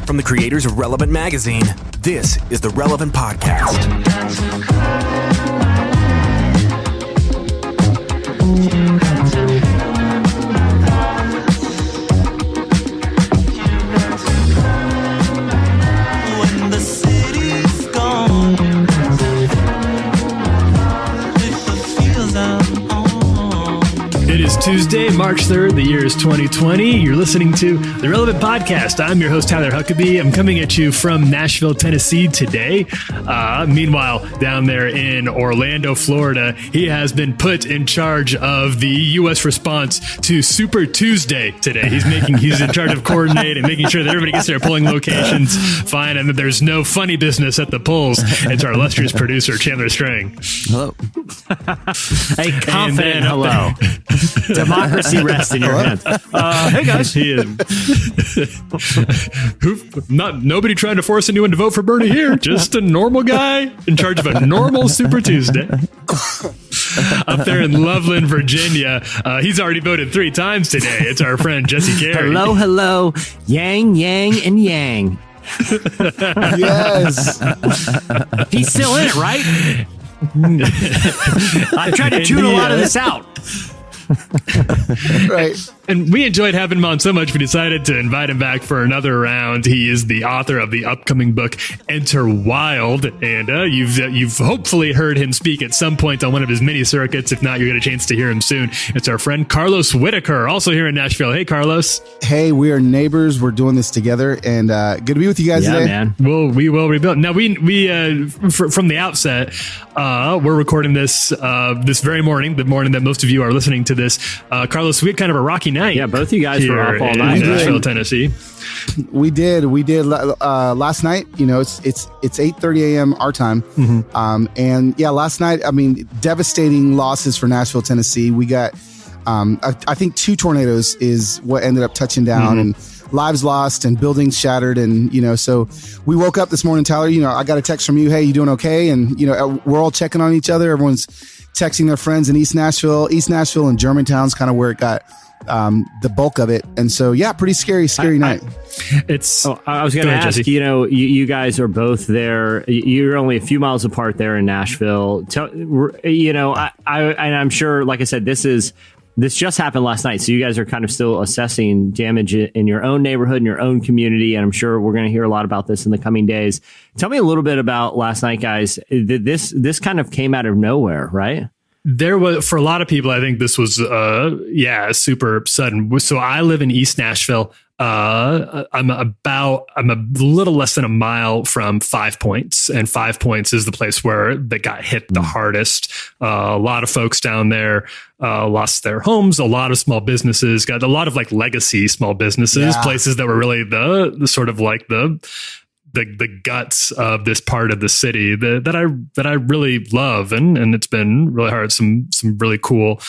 From the creators of Relevant Magazine, this is the Relevant Podcast. It is Tuesday, March 3rd. The year is 2020. You're listening to the Relevant Podcast. I'm your host, Tyler Huckabee. I'm coming at you from Nashville, Tennessee today. Meanwhile, down there in Orlando, Florida, he has been put in charge of the U.S. response to Super Tuesday today. He's in charge of coordinating, making sure that everybody gets their polling locations fine and that there's no funny business at the polls. It's our illustrious producer, Chandler Strang. Hello. A confident hello. Democracy rests in your hands. Hey guys. Nobody trying to force anyone to vote for Bernie here. Just a normal guy in charge of a normal Super Tuesday. Up there in Loveland, Virginia, he's already voted 3 times today. It's our friend Jesse Carey. Hello, hello. Yang, yang, and yang. Yes. He's still in it, right? I tried to tune a lot of this out. Right. And we enjoyed having him on so much, we decided to invite him back for another round. He is the author of the upcoming book, Enter Wild. And you've hopefully heard him speak at some point on one of his mini circuits. If not, you'll get a chance to hear him soon. It's our friend Carlos Whittaker, also here in Nashville. Hey, Carlos. Hey, we are neighbors. We're doing this together, and good to be with you guys today. Man. Well, we will rebuild. Now, we from the outset, we're recording this this very morning, the morning that most of you are listening to this. Carlos, we had kind of a rocky night. Yeah, both of you guys were up all night. In Nashville, Tennessee. We did last night. You know, it's 8:30 a.m. our time. Mm-hmm. And yeah, last night, I mean, devastating losses for Nashville, Tennessee. We got I think 2 tornadoes is what ended up touching down, and lives lost and buildings shattered. And, you know, so we woke up this morning, Tyler, you know, I got a text from you. Hey, you doing okay? And, you know, we're all checking on each other. Everyone's texting their friends in East Nashville and Germantown's kind of where it got the bulk of it. And so, yeah, pretty scary night. I was going to ask, Jesse. You know, you guys are both there. You're only a few miles apart there in Nashville. You know, I'm sure, like I said, this just happened last night. So you guys are kind of still assessing damage in your own neighborhood, in your own community. And I'm sure we're going to hear a lot about this in the coming days. Tell me a little bit about last night, guys. This kind of came out of nowhere, right? There was, for a lot of people, I think this was, super sudden. So I live in East Nashville. I'm a little less than a mile from 5 Points, and 5 Points is the place where they got hit the hardest. A lot of folks down there lost their homes. A lot of small businesses got a lot of like legacy small businesses, places that were really the sort of like the guts of this part of the city that I really love, and it's been really hard. Some really cool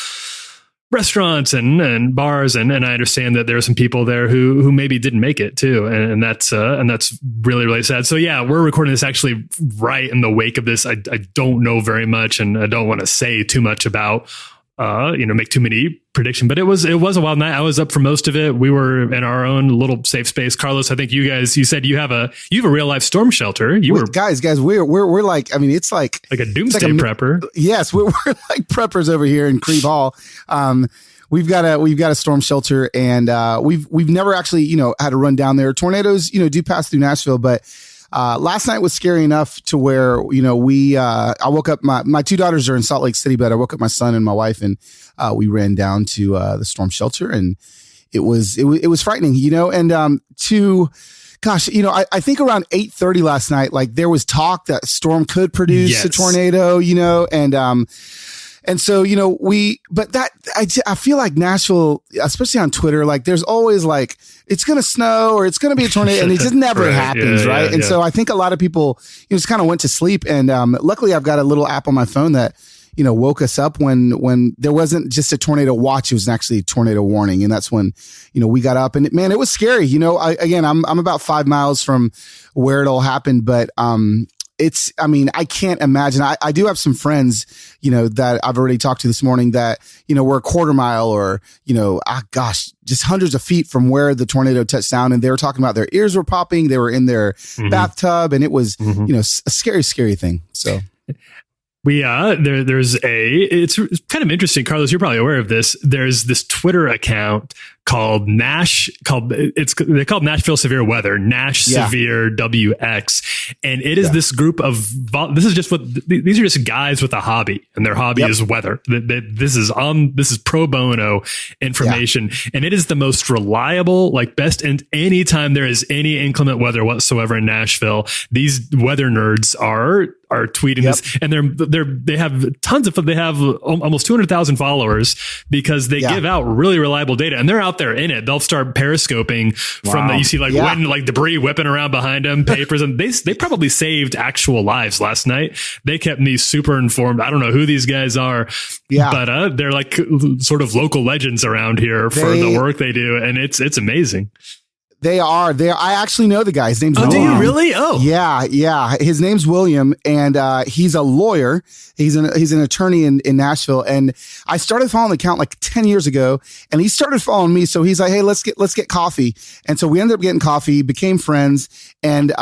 restaurants and bars, and I understand that there are some people there who maybe didn't make it too, and that's really, really sad. So yeah, we're recording this actually right in the wake of this. I don't know very much, and I don't want to say too much about make too many predictions, but it was a wild night. I was up for most of it. We were in our own little safe space. Carlos, I think you said you have a real life storm shelter. Guys, we're like, I mean, it's like a doomsday prepper. Yes, we're like preppers over here in Creve Hall. We've got a storm shelter, and we've never actually, you know, had to run down there. Tornadoes, you know, do pass through Nashville, but last night was scary enough to where, you know, I woke up, my 2 daughters are in Salt Lake City, but I woke up my son and my wife, and we ran down to the storm shelter, and it was frightening, you know, and gosh, you know, I think around 8:30 last night, like there was talk that storm could produce a tornado, you know, and so, you know, I feel like Nashville, especially on Twitter, like there's always like, it's going to snow or it's going to be a tornado, and it just never happens. Right. And so I think a lot of people, you know, just kind of went to sleep. And luckily I've got a little app on my phone that, you know, woke us up when there wasn't just a tornado watch, it was actually a tornado warning. And that's when, you know, we got up, and man, it was scary. You know, I'm about 5 miles from where it all happened, but I mean, I can't imagine. I do have some friends, that I've already talked to this morning that, were a quarter mile or, just hundreds of feet from where the tornado touched down. And they were talking about their ears were popping. They were in their bathtub, and it was, a scary, scary thing. So. It's kind of interesting, Carlos, you're probably aware of this. There's this Twitter account called they call Nashville Severe Weather, Nash Severe WX. And it is this group of, these are just guys with a hobby, and their hobby is weather. This is pro bono information. And it is the most reliable, best. And anytime there is any inclement weather whatsoever in Nashville, these weather nerds are tweeting this, and they have they have almost 200,000 followers because they give out really reliable data, and they're out there in it. They'll start periscoping from you see when debris whipping around behind them, papers, and they probably saved actual lives last night. They kept me super informed. I don't know who these guys are, but they're sort of local legends around here for the work they do, and it's amazing. They are. I actually know the guy. His name's William. Do you really? Oh, yeah. His name's William, and he's a lawyer. He's an attorney in Nashville. And I started following the account 10 years ago, and he started following me. So he's like, "Hey, let's get coffee." And so we ended up getting coffee, became friends, and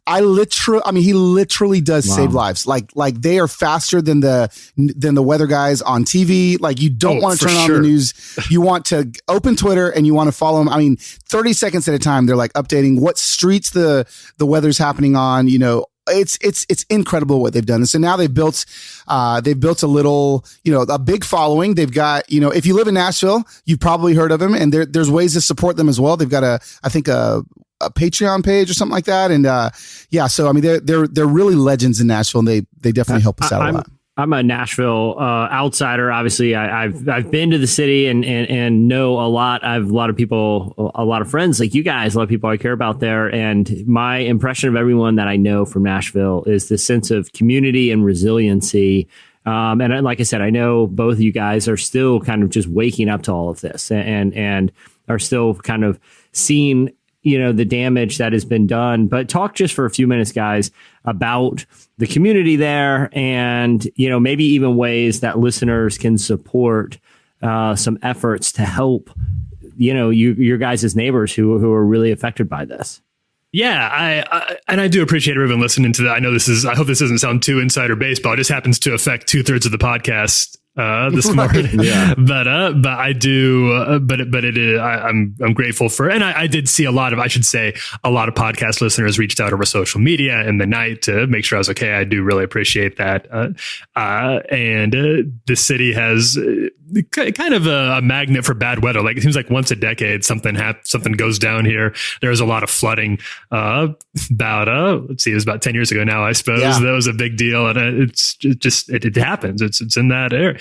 he literally does save lives. Like they are faster than the weather guys on TV. You don't want to turn on the news. You want to open Twitter and you want to follow them. 30 seconds at a time, they're updating what streets the weather's happening on. It's incredible what they've done. And so now they've built a little, a big following. They've got, if you live in Nashville, you've probably heard of them, and there's ways to support them as well. They've got a Patreon page or something like that. And so they're really legends in Nashville, and they definitely help us out a lot. I'm a Nashville outsider. Obviously, I've been to the city and know a lot. I have a lot of people, a lot of friends like you guys, a lot of people I care about there. And my impression of everyone that I know from Nashville is this sense of community and resiliency. And like I said, I know both of you guys are still kind of just waking up to all of this and are still kind of seeing the damage that has been done. But talk just for a few minutes, guys, about the community there and, maybe even ways that listeners can support some efforts to help, your guys' neighbors who are really affected by this. Yeah, I do appreciate everyone listening to that. I hope this doesn't sound too insider baseball. It just happens to affect 2/3 of the podcast this morning. Yeah. But I do, but it is, I'm grateful for, and I did see a lot of podcast listeners reached out over social media in the night to make sure I was okay. I do really appreciate that. And the city has kind of a magnet for bad weather. It seems like once a decade, something goes down here. There's a lot of flooding, it was about 10 years ago now, I suppose. Yeah. That was a big deal. And it happens. It's in that area.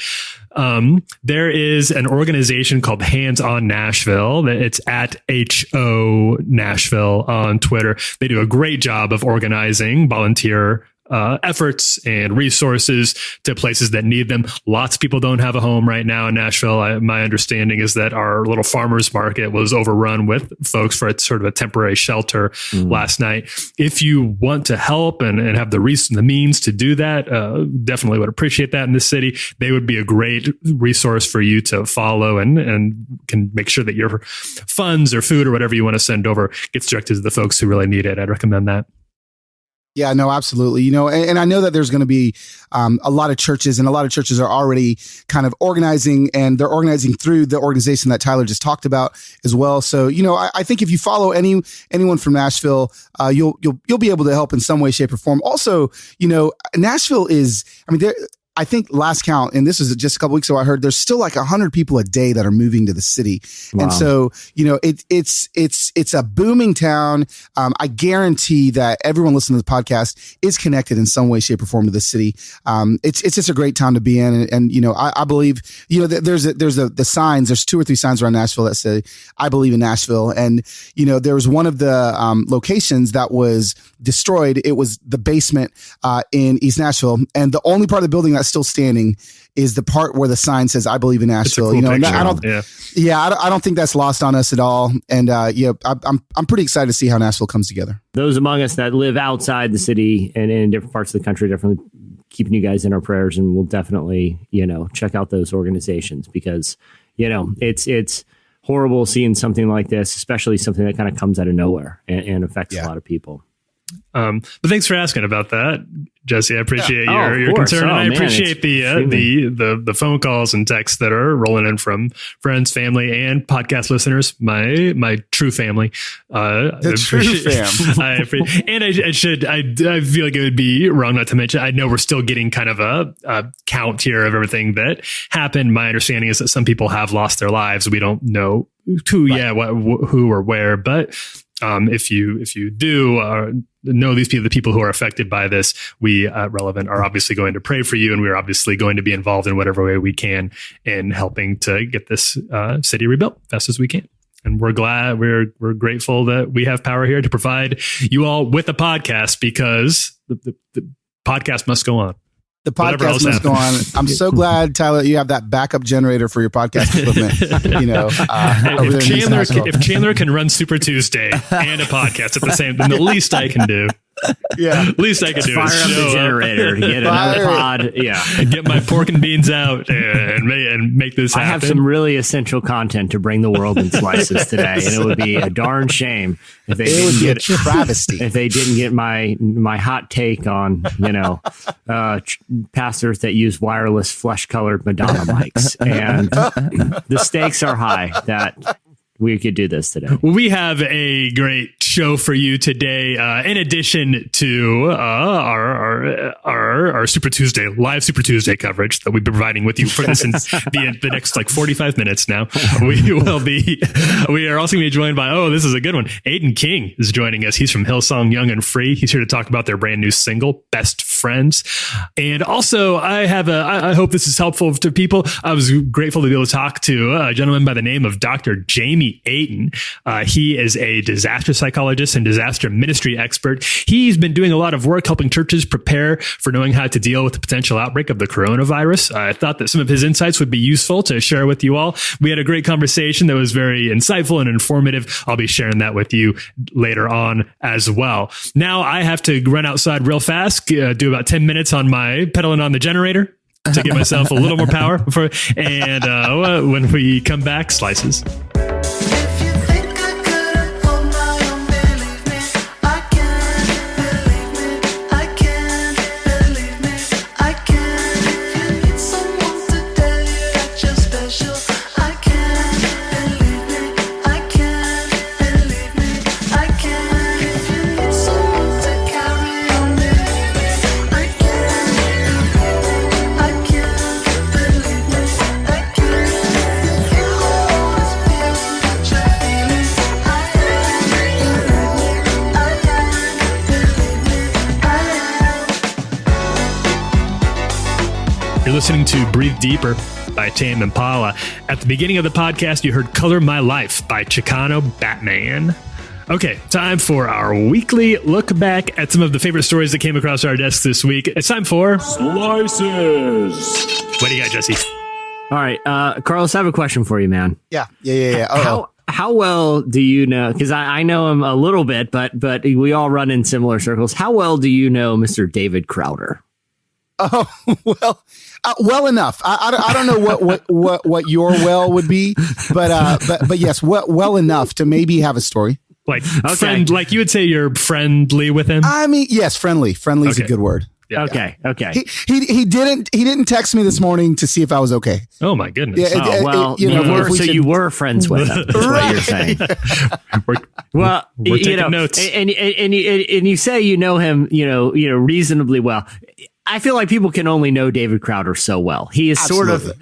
There is an organization called Hands on Nashville. It's at HO Nashville on Twitter. They do a great job of organizing volunteer efforts and resources to places that need them. Lots of people don't have a home right now in Nashville. My understanding is that our little farmers market was overrun with folks for sort of a temporary shelter last night. If you want to help and have the means to do that, definitely would appreciate that in this city. They would be a great resource for you to follow and can make sure that your funds or food or whatever you want to send over gets directed to the folks who really need it. I'd recommend that. Yeah, no, absolutely. And I know that there's going to be a lot of churches, and a lot of churches are already kind of organizing, and they're organizing through the organization that Tyler just talked about as well. So, I think if you follow anyone from Nashville, you'll be able to help in some way, shape, or form. Also, Nashville is, I think last count, and this was just a couple weeks ago, I heard there's still 100 people a day that are moving to the city. Wow. And so, it's a booming town. I guarantee that everyone listening to the podcast is connected in some way, shape, or form to the city. It's just a great town to be in. And I believe, there's the signs, there's 2 or 3 signs around Nashville that say, I believe in Nashville. And, there was one of the locations that was destroyed. It was the basement in East Nashville. And the only part of the building that that's still standing is the part where the sign says, "I believe in Nashville." Cool picture. I don't think that's lost on us at all. And I'm pretty excited to see how Nashville comes together. Those among us that live outside the city and in different parts of the country, definitely keeping you guys in our prayers, and we'll definitely, check out those organizations because, it's horrible seeing something like this, especially something that kind of comes out of nowhere and affects a lot of people. But thanks for asking about that, Jesse. I appreciate your concern, and I appreciate the phone calls and texts that are rolling in from friends, family, and podcast listeners. My true family, the true fam. I feel like it would be wrong not to mention. I know we're still getting kind of a count here of everything that happened. My understanding is that some people have lost their lives. We don't know who, who or where, but. If you do know these people, the people who are affected by this, we at Relevant are obviously going to pray for you, and we're obviously going to be involved in whatever way we can in helping to get this city rebuilt fast as we can. And we're glad, we're grateful that we have power here to provide you all with a podcast because the podcast must go on. The podcast must go on. I'm so glad, Tyler, you have that backup generator for your podcast equipment. If Chandler can run Super Tuesday and a podcast at the same, then the least I can do. Yeah, least I can do fire is up the generator to get another pod. Yeah, and get my pork and beans out and make this happen. I have some really essential content to bring the world in slices today, and it would be a darn shame if they didn't get travesty. If they didn't get my hot take on pastors that use wireless flesh-colored Madonna mics, and the stakes are high that we could do this today. We have a great show for you today. In addition to our Super Tuesday, live Super Tuesday coverage that we've been providing with you for this in the next 45 minutes now, we are also going to be joined by, this is a good one. Aten King is joining us. He's from Hillsong Young and Free. He's here to talk about their brand new single, Best Friends. And also I hope this is helpful to people. I was grateful to be able to talk to a gentleman by the name of Dr. Jamie Aten. He is a disaster psychologist and disaster ministry expert. He's been doing a lot of work helping churches prepare for knowing how to deal with the potential outbreak of the coronavirus. I thought that some of his insights would be useful to share with you all. We had a great conversation that was very insightful and informative. I'll be sharing that with you later on as well. Now I have to run outside real fast, do about 10 minutes on my pedaling on the generator to give myself a little more power when we come back, slices. You're listening to Breathe Deeper by Tame Impala. At the beginning of the podcast, you heard Color My Life by Chicano Batman. Okay, time for our weekly look back at some of the favorite stories that came across our desks this week. It's time for Slices. What do you got, Jesse? All right, Carlos, I have a question for you, man. Yeah. How well do you know? Because I know him a little bit, but we all run in similar circles. How well do you know Mr. David Crowder? Oh, well enough. I don't know what your well would be, but yes, well enough to maybe have a story. Friend, like you would say you're friendly with him. I mean, yes, friendly. Friendly is a good word. Yeah. Okay. He didn't text me this morning to see if I was okay. Oh my goodness. Yeah, you were friends with him. That's what you're saying. We're taking notes. And you say you know him, reasonably well. I feel like people can only know David Crowder so well. He is Absolutely.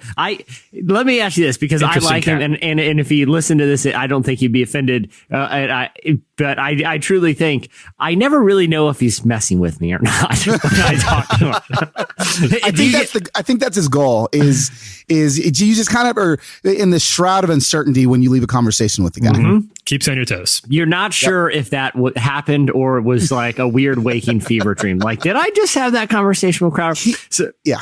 Let me ask you this, because I like him, and if he listened to this, I don't think he'd be offended. But I truly think I never really know if he's messing with me or not when I talk to him. I think that's his goal is you just kind of are in the shroud of uncertainty when you leave a conversation with the guy. Mm-hmm. Keeps you on your toes. You're not sure if that happened or it was like a weird waking fever dream. Like, did I just have that conversation with Crowder? Yeah.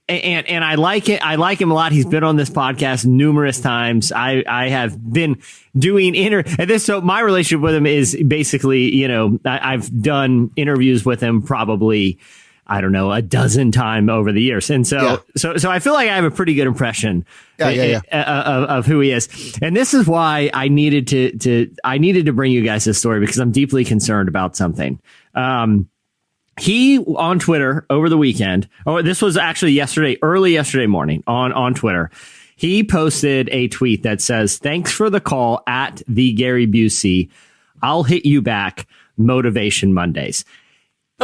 and I like it. I like him a lot. He's been on this podcast numerous times. I have been doing so my relationship with him is basically, I've done interviews with him probably, I don't know, a dozen times over the years. And so I feel like I have a pretty good impression of who he is. And this is why I needed to bring you guys this story, because I'm deeply concerned about something. He on Twitter over the weekend, this was actually early yesterday morning on Twitter. He posted a tweet that says, "Thanks for the call at the Gary Busey. I'll hit you back. Motivation Mondays."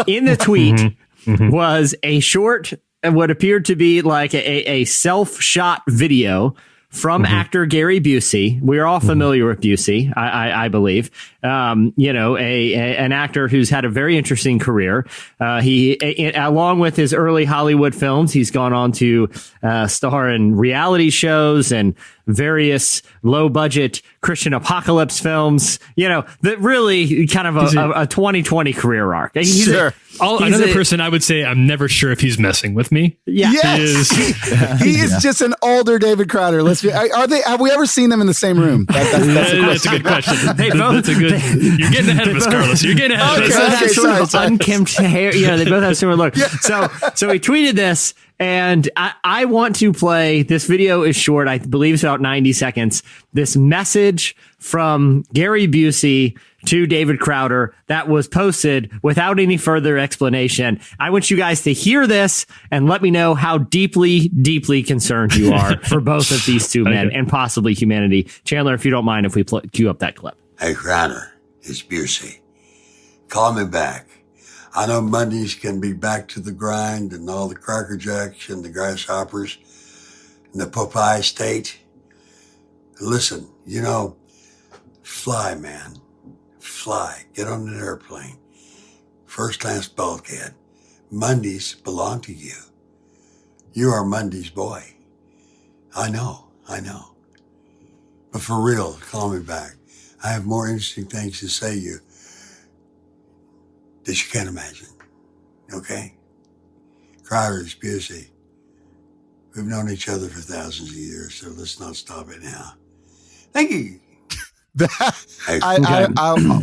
In the tweet was a short, what appeared to be like a self-shot video from actor Gary Busey. We're all familiar with Busey, I believe. An actor who's had a very interesting career. He, along with his early Hollywood films, he's gone on to star in reality shows and various low-budget Christian apocalypse films. That really kind of a 2020 career arc. He's another person I would say I'm never sure if he's messing with me. Yeah, yes. He is just an older David Crowder. Have we ever seen them in the same room? That's a good question. You're getting ahead of us, Carlos. You're getting ahead of us. They both have sort of unkempt hair. They both have similar look. So he tweeted this, and I want to play. This video is short. I believe it's about 90 seconds. This message from Gary Busey to David Crowder that was posted without any further explanation. I want you guys to hear this and let me know how deeply, deeply concerned you are for both of these two men and possibly humanity. Chandler, if you don't mind, if we cue up that clip. Hey, Crowder, it's Busey. Call me back. I know Mondays can be back to the grind and all the Cracker Jacks and the Grasshoppers and the Popeye state. Listen, fly, man. Fly. Get on an airplane. First class bulkhead. Mondays belong to you. You are Monday's boy. I know. But for real, call me back. I have more interesting things to say to you that you can't imagine. Okay? Crowder is Busey. We've known each other for thousands of years, so let's not stop it now. Thank you.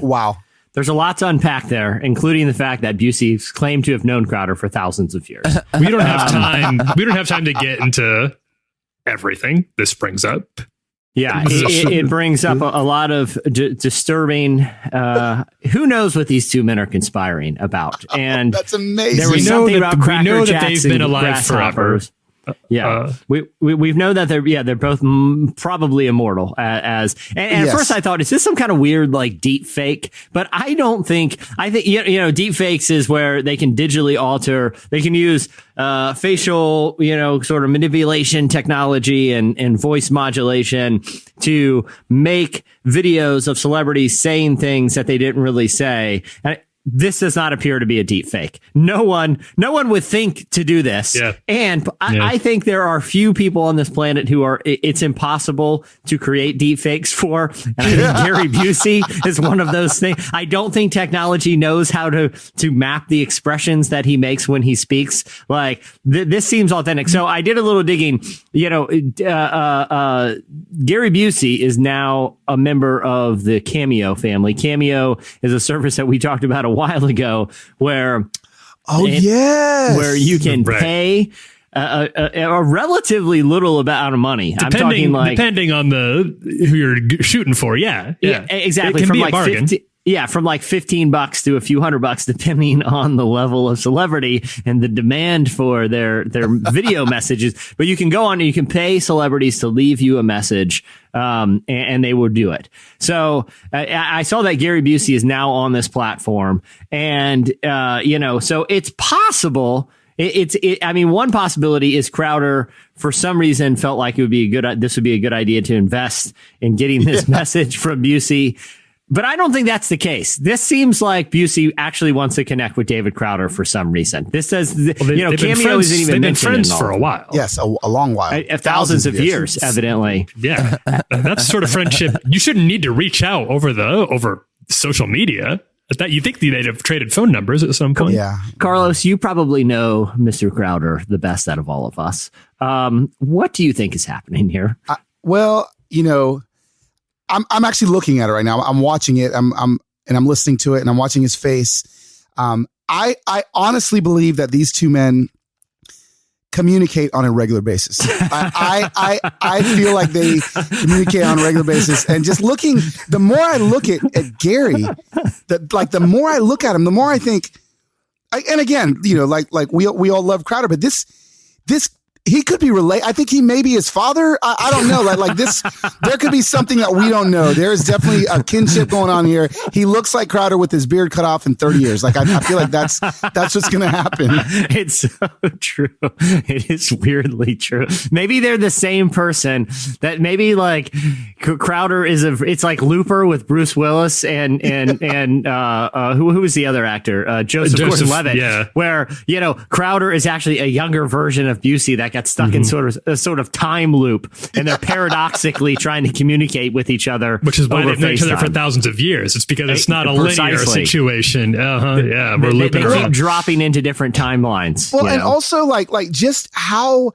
Wow. There's a lot to unpack there, including the fact that Busey's claimed to have known Crowder for thousands of years. We don't have time. We don't have time to get into everything this brings up. Yeah, it brings up a lot of disturbing. Who knows what these two men are conspiring about? And that's amazing. There was something about Cracker Jacks they've been alive forever. We've known that they're both probably immortal. At first I thought, is this some kind of weird deep fake? But I think deep fakes is where they can digitally alter. They can use facial sort of manipulation technology and voice modulation to make videos of celebrities saying things that they didn't really say. And this does not appear to be a deep fake. No one would think to do this. Yeah. And I think there are few people on this planet who it's impossible to create deep fakes for. And I think Gary Busey is one of those things. I don't think technology knows how to map the expressions that he makes when he speaks. This seems authentic. So I did a little digging. Gary Busey is now a member of the Cameo family. Cameo is a service that we talked about a while ago where you can pay a relatively little amount of money. Depending on who you're shooting for. Yeah, exactly. It can be a bargain. From like $15 to a few $100, depending on the level of celebrity and the demand for their video messages. But you can go on and you can pay celebrities to leave you a message, and they will do it. So I saw that Gary Busey is now on this platform, and so it's possible. One possibility is Crowder, for some reason, felt like this would be a good idea to invest in getting this message from Busey. But I don't think that's the case. This seems like Busey actually wants to connect with David Crowder for some reason. This says, Cameo isn't even mentioned. They've been friends for a while. Yes, a long while. Thousands of years, evidently. Yeah, that's the sort of friendship you shouldn't need to reach out over social media. that you think they'd have traded phone numbers at some point. Yeah. Carlos, you probably know Mr. Crowder the best out of all of us. What do you think is happening here? Well, I'm actually looking at it right now. I'm watching it. I'm listening to it, and I'm watching his face. I honestly believe that these two men communicate on a regular basis. I feel like they communicate on a regular basis, and just looking, the more I look at Gary, the more I look at him, the more I think. And again, like we all love Crowder, but this. He could be related. I think he may be his father. I don't know. Like this, there could be something that we don't know. There is definitely a kinship going on here. He looks like Crowder with his beard cut off in 30 years. Like I feel like that's what's going to happen. It's so true. It is weirdly true. Maybe they're the same person. That maybe like Crowder is it's like Looper with Bruce Willis and who was the other actor? Joseph Gordon-Levitt. Yeah. Where Crowder is actually a younger version of Busey that got stuck in sort of time loop, and they're paradoxically trying to communicate with each other, which is why they've known each other for FaceTime. thousands of years. It's because it's not a linear situation. Yeah, we're looping they around. keep dropping into different timelines. Well, and also like just how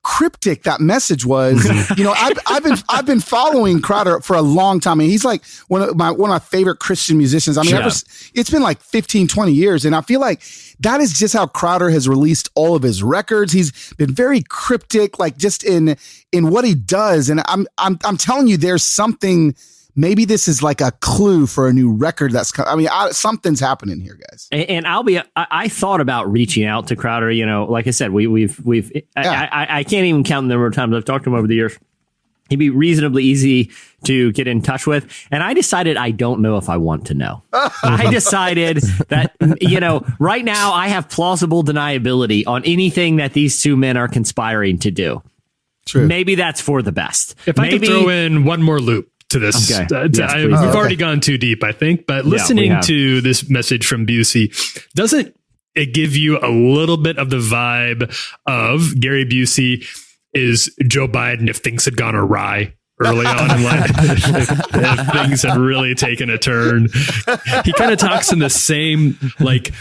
cryptic that message was. I've been following Crowder for a long time. I mean, he's like one of my favorite Christian musicians. I mean, it's been like 15, 20 years. And I feel like that is just how Crowder has released all of his records. He's been very cryptic, like just in what he does. And I'm telling you, there's something. Maybe this is like a clue for a new record that's coming. I mean, something's happening here, guys. And I thought about reaching out to Crowder. Like I said, I can't even count the number of times I've talked to him over the years. He'd be reasonably easy to get in touch with. And I decided I don't know if I want to know. I decided that, right now I have plausible deniability on anything that these two men are conspiring to do. True. Maybe that's for the best. If I could throw in one more loop to this. Okay. We've already gone too deep, I think, but listening to this message from Busey, doesn't it give you a little bit of the vibe of Gary Busey is Joe Biden if things had gone awry early on in life, if things had really taken a turn? He kind of talks in the same, like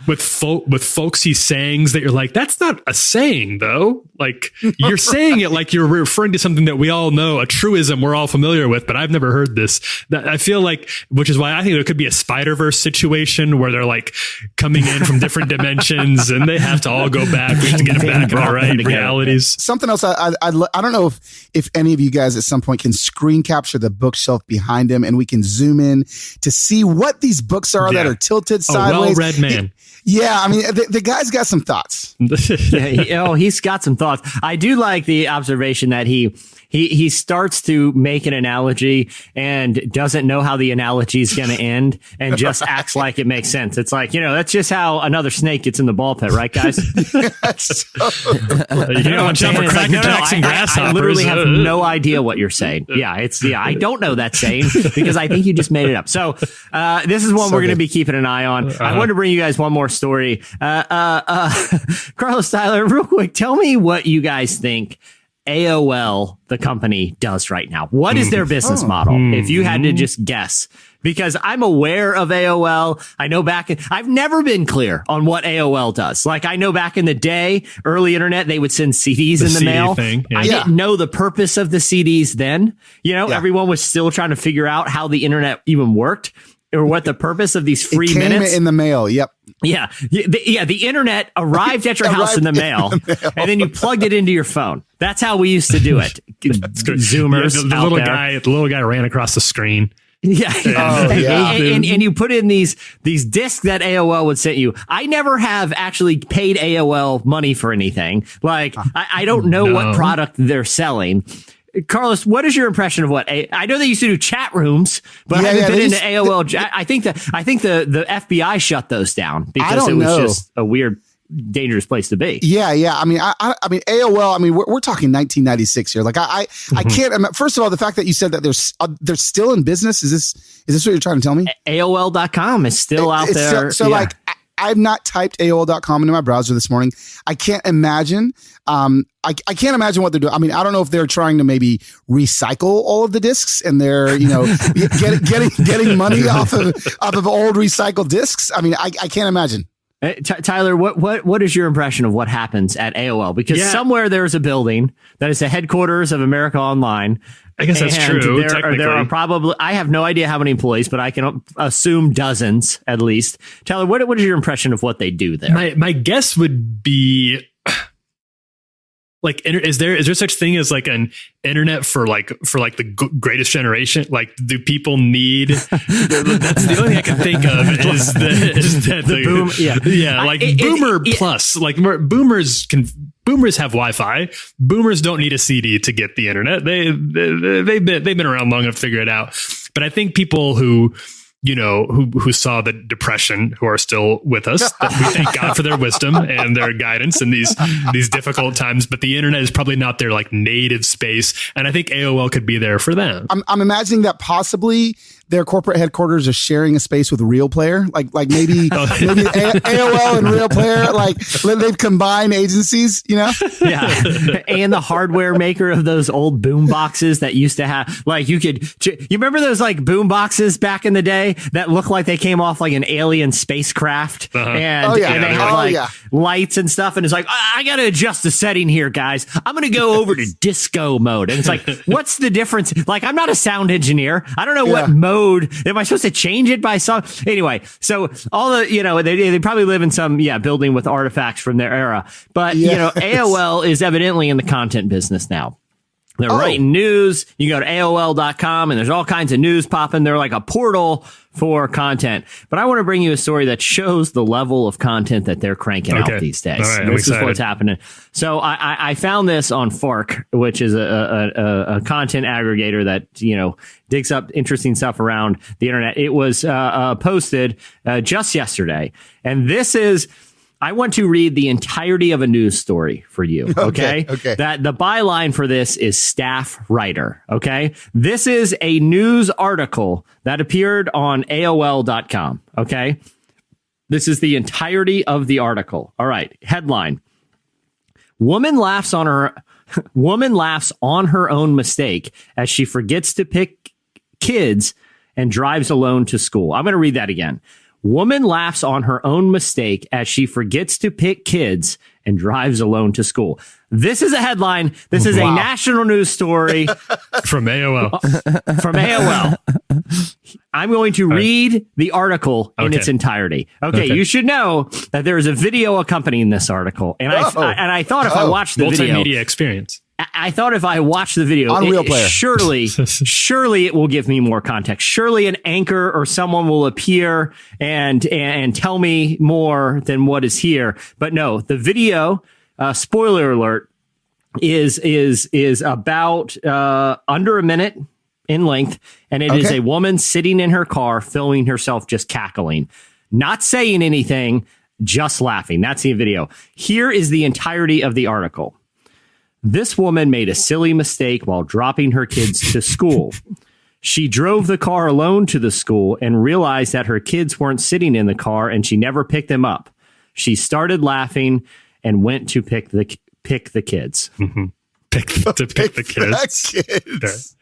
with folksy sayings that you're like, that's not a saying though. Like you're saying it like you're referring to something that we all know, a truism we're all familiar with, but I've never heard this. That I feel like, which is why I think there could be a Spider-Verse situation where they're like coming in from different dimensions and they have to all go back. We have to get them back in our right realities. Something else. I don't know if any of you guys at some point can screen capture the bookshelf behind him and we can zoom in to see what these books are that are tilted sideways. A well-read man. Yeah, I mean, the guy's got some thoughts. He's got some thoughts. I do like the observation that he starts to make an analogy and doesn't know how the analogy is going to end and just acts like it makes sense. It's like, that's just how another snake gets in the ball pit, right, guys? I literally have no idea what you're saying. I don't know that saying because I think you just made it up. So this is one we're going to be keeping an eye on. I want to bring you guys one more story. Carlos, Tyler, real quick, tell me what you guys think AOL, the company, does right now. What is their business model? If you had to just guess, because I'm aware of AOL. I know I've never been clear on what AOL does. Like I know back in the day, early internet, they would send CDs in the CD mail. I didn't know the purpose of the CDs then. Everyone was still trying to figure out how the internet even worked or what the purpose of these free minutes in the mail. Yep. Yeah. The internet arrived at your house in the mail, and then you plugged it into your phone. That's how we used to do it. Zoomers. The little guy ran across the screen. Yeah. And you put in these discs that AOL would send you. I never have actually paid AOL money for anything. Like I don't know what product they're selling. Carlos, what is your impression of what I know they used to do chat rooms, but I haven't been into AOL. I think the FBI shut those down because it was just a weird, dangerous place to be. Yeah. I mean, AOL. I mean, we're talking 1996 here. Like, I can't. First of all, the fact that you said that they're still in business. Is this what you're trying to tell me? AOL.com is still out there. So like, I've not typed AOL.com into my browser this morning. I can't imagine. I can't imagine what they're doing. I mean, I don't know if they're trying to maybe recycle all of the discs and they're, getting money off of old recycled discs. I mean, I can't imagine. Tyler, what is your impression of what happens at AOL? Because somewhere there's a building that is the headquarters of America Online. I guess that's true. There are probably, I have no idea how many employees, but I can assume dozens at least. Tyler, what is your impression of what they do there? My guess would be like, is there such thing as like an internet for the greatest generation? Like, do people need? That's the only thing I can think of is the boom. Yeah, like Boomer Plus. Like boomers have Wi-Fi. Boomers don't need a CD to get the internet. They've been around long enough to figure it out. But I think people who saw the Depression, who are still with us, that we thank God for their wisdom and their guidance in these difficult times. But the internet is probably not their like native space. And I think AOL could be there for them. I'm imagining that possibly their corporate headquarters are sharing a space with Real Player, like maybe AOL and Real Player, like they've combined agencies, Yeah, and the hardware maker of those old boom boxes that used to have, like you remember those like boom boxes back in the day that looked like they came off like an alien spacecraft, and they had lights and stuff, and it's like I got to adjust the setting here, guys. I'm going to go over to disco mode, and it's like, what's the difference? Like, I'm not a sound engineer. I don't know what mode. Am I supposed to change it by song? Anyway, so all the, they probably live in some, building with artifacts from their era. But, AOL is evidently in the content business now. They're writing news. You go to AOL.com and there's all kinds of news popping. They're like a portal for content. But I want to bring you a story that shows the level of content that they're cranking out these days. All right, this is what's happening. So I found this on Fark, which is a content aggregator that, digs up interesting stuff around the internet. It was posted just yesterday. And this is... I want to read the entirety of a news story for you. Okay. That the byline for this is staff writer. Okay. This is a news article that appeared on AOL.com. Okay. This is the entirety of the article. All right. Headline. Woman laughs on her own mistake as she forgets to pick kids and drives alone to school. I'm going to read that again. Woman laughs on her own mistake as she forgets to pick kids and drives alone to school. This is a headline. This is a national news story from AOL. From AOL. I'm going to read the article in its entirety. Okay, you should know that there is a video accompanying this article, and I thought if I watched the video, multimedia experience. I thought if I watched the video, on Real Player, surely it will give me more context. Surely an anchor or someone will appear and tell me more than what is here. But no, the video, spoiler alert, is about under a minute in length, and it is a woman sitting in her car filming herself just cackling, not saying anything, just laughing. That's the video. Here is the entirety of the article. This woman made a silly mistake while dropping her kids to school. She drove the car alone to the school and realized that her kids weren't sitting in the car, and she never picked them up. She started laughing and went to pick the kids. Mm-hmm. Pick the kids.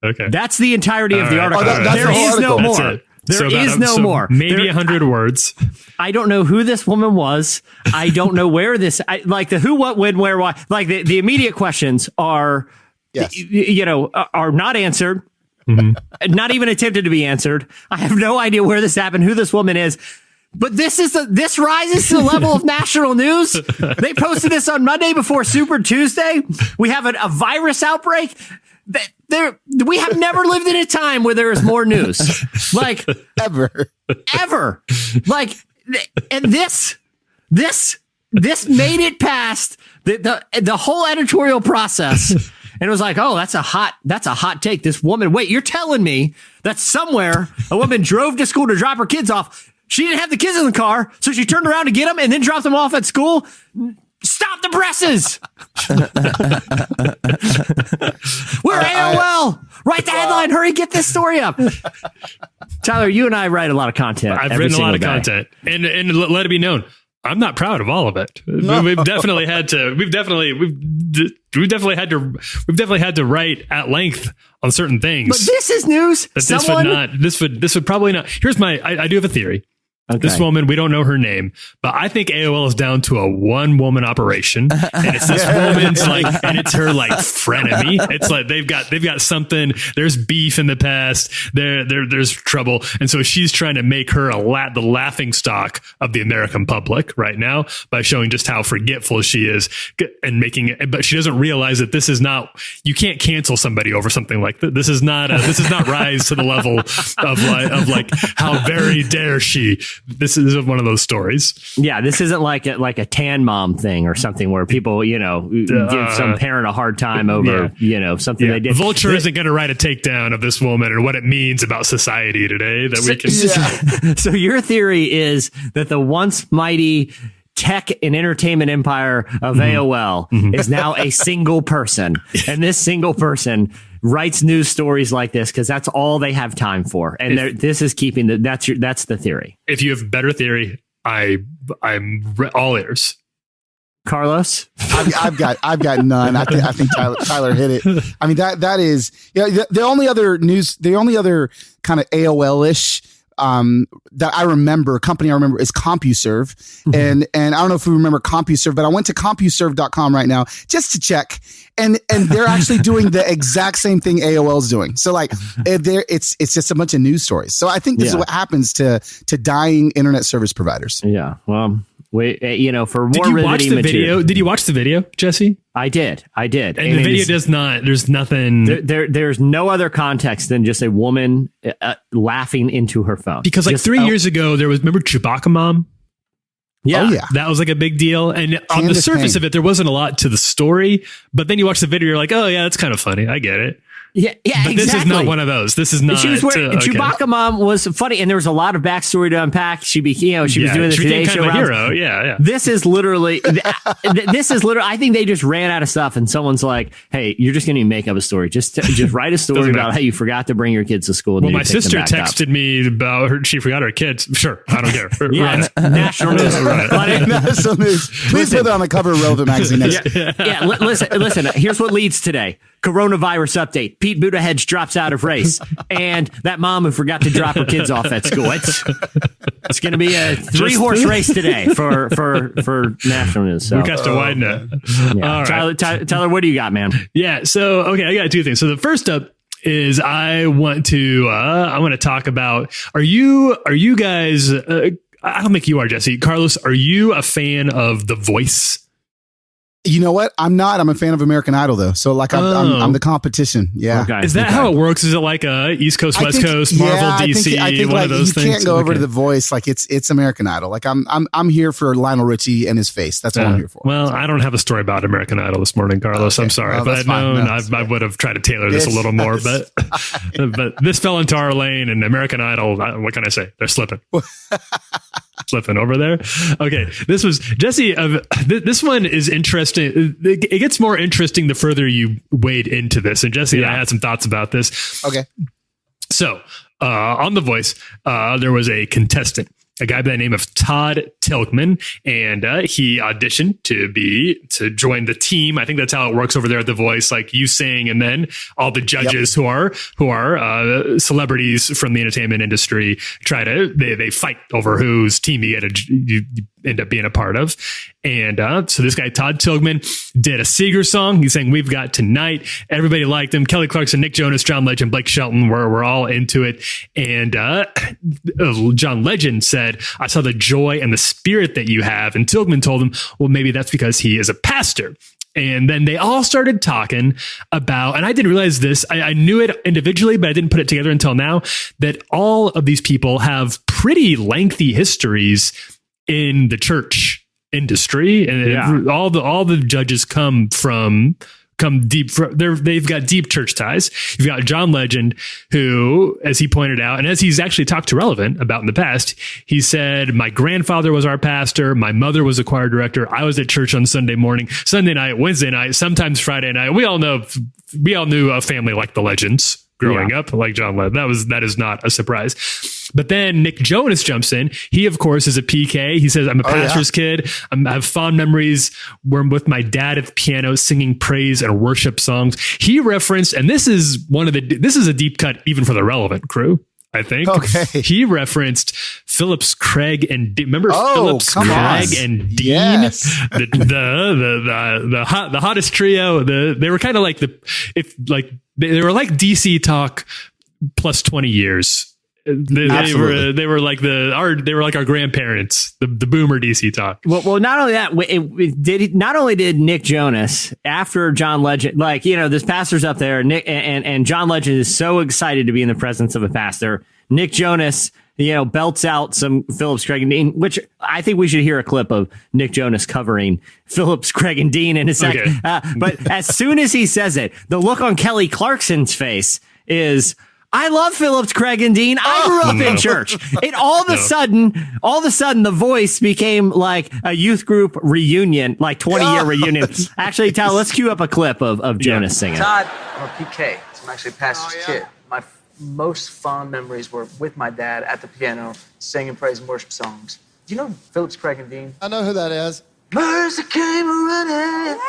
Okay. That's the entirety of the article. There is no more. There is no more. Maybe 100 words. I don't know who this woman was. I don't know where this, like the who, what, when, where, why, like the immediate questions are, are not answered, not even attempted to be answered. I have no idea where this happened, who this woman is. But this rises to the level of national news. They posted this on Monday before Super Tuesday. We have a virus outbreak. We have never lived in a time where there is more news, like ever. Like, and this made it past the whole editorial process, and it was like, oh, that's a hot take. This woman, wait, you're telling me that somewhere a woman drove to school to drop her kids off? She didn't have the kids in the car, so she turned around to get them and then dropped them off at school. Stop the presses. We're AOL. Write the headline. Hurry, get this story up. Tyler, you and I write a lot of content. I've written a lot of content, and let it be known, I'm not proud of all of it. No. We've definitely had to write at length on certain things. But this is news. But this would probably not. Here's I do have a theory. Okay. This woman, we don't know her name, but I think AOL is down to a one-woman operation, and it's this woman's and it's her frenemy. It's like they've got something. There's beef in the past. There's trouble, and so she's trying to make her the laughing stock of the American public right now by showing just how forgetful she is and making it. But she doesn't realize that this is not. You can't cancel somebody over something like that. This is not rise to the level of how very dare she. This is one of those stories. Yeah, this isn't like a tan mom thing or something where people, give some parent a hard time over, something they did. Vulture isn't going to write a takedown of this woman and what it means about society today that we can. Yeah. So your theory is that the once mighty tech and entertainment empire of AOL is now a single person, and this single person writes news stories like this because that's all they have time for, and this is keeping that's the theory. If you have better theory, I'm all ears. Carlos, I've got none. I think Tyler hit it. I mean that is the only other kind of AOL-ish that company I remember is CompuServe. And I don't know if we remember CompuServe, but I went to CompuServe.com right now just to check. And they're actually doing the exact same thing AOL's doing. So it's just a bunch of news stories. So I think this is what happens to dying internet service providers. Yeah. Well, for more did you watch the material, video? Did you watch the video, Jesse? I did. And the video does not. There's nothing. There's no other context than just a woman laughing into her phone. Because 3 years ago, there was, remember Chewbacca Mom? Yeah. Oh, yeah. That was a big deal. And on the surface of it, there wasn't a lot to the story. But then you watch the video, you're like, oh, yeah, that's kind of funny. I get it. Yeah, but exactly. This is not one of those. This is not. Chewbacca Mom was funny, and there was a lot of backstory to unpack. She was doing the Today Show. Kind of a hero. Yeah. This is literally. I think they just ran out of stuff, and someone's like, "Hey, you're just going to make up a story. Just write a story about how you forgot to bring your kids to school." Well, my sister texted me about her. She forgot her kids. Sure, I don't care. Yeah, national news. National news. Please put it on the cover of Relevant Magazine next. Yeah. Listen. Here's what leads today. Coronavirus update. Pete Buttigieg drops out of race, and that mom who forgot to drop her kids off at school. It's going to be a 3-horse race today for national news. So. We've got to widen it. Yeah. All right. Tyler, what do you got, man? Yeah. So I got two things. So the first up is I want to talk about. Are you guys? I don't think you are, Jesse. Carlos, are you a fan of The Voice? You know what? I'm not. I'm a fan of American Idol, though. So I'm the competition. Yeah. Okay. Is that how it works? Is it like East Coast, West Coast, Marvel, DC? I think one of those things. You can't go over to The Voice. It's American Idol. I'm here for Lionel Richie and his face. That's what I'm here for. Well, I don't have a story about American Idol this morning, Carlos. Okay. I'm sorry, but I'd known I would have tried to tailor this a little more. But this fell into our lane, and American Idol. What can I say? They're slipping. Slipping over there. Okay, this was Jesse. This one is interesting. It gets more interesting the further you wade into this. And Jesse and I had some thoughts about this. Okay. So on The Voice, there was a contestant, a guy by the name of Todd Tilghman, and he auditioned to join the team. I think that's how it works over there at The Voice. Like you sing, and then all the judges who are celebrities from the entertainment industry they fight over whose team you end up being a part of. And so this guy Todd Tilghman did a Seeger song. He sang "We've Got Tonight." Everybody liked him. Kelly Clarkson, Nick Jonas, John Legend, Blake Shelton were all into it. And John Legend said, "I saw the joy and the spirit that you have." And Tilghman told him, well, maybe that's because he is a pastor. And then they all started talking about, and I didn't realize this, I knew it individually, but I didn't put it together until now, that all of these people have pretty lengthy histories in the church industry. And all the judges come from come deep. They've got deep church ties. You've got John Legend, who, as he pointed out, and as he's actually talked to Relevant about in the past, he said, my grandfather was our pastor. My mother was a choir director. I was at church on Sunday morning, Sunday night, Wednesday night, sometimes Friday night. We all knew a family like the Legends growing up, like John Legend. That is not a surprise. But then Nick Jonas jumps in. He, of course, is a PK. He says, I'm a pastor's kid. I have fond memories where I'm with my dad at the piano singing praise and worship songs. He referenced, and this is a deep cut even for the Relevant crew, I think. Okay. He referenced Phillips, Craig, and Dean. Remember Phillips, Craig, and Dean? Yes. The hottest trio. They were kind of like they were like DC Talk plus 20 years. They were like our grandparents, the boomer DC Talk. Well, not only that, not only did Nick Jonas, after John Legend, this pastor's up there, Nick and John Legend is so excited to be in the presence of a pastor. Nick Jonas, belts out some Phillips, Craig, and Dean, which I think we should hear a clip of Nick Jonas covering Phillips, Craig, and Dean in a second. Okay. But as soon as he says it, the look on Kelly Clarkson's face is, I love Phillips, Craig, and Dean. I grew up in church. And all of a sudden, the voice became like a youth group reunion, like 20-year reunion. Actually, let's cue up a clip of Jonas singing. Todd, I'm a PK. So I'm actually a pastor's kid. My most fond memories were with my dad at the piano, singing praise and worship songs. Do you know Phillips, Craig, and Dean? I know who that is. Mercy came running.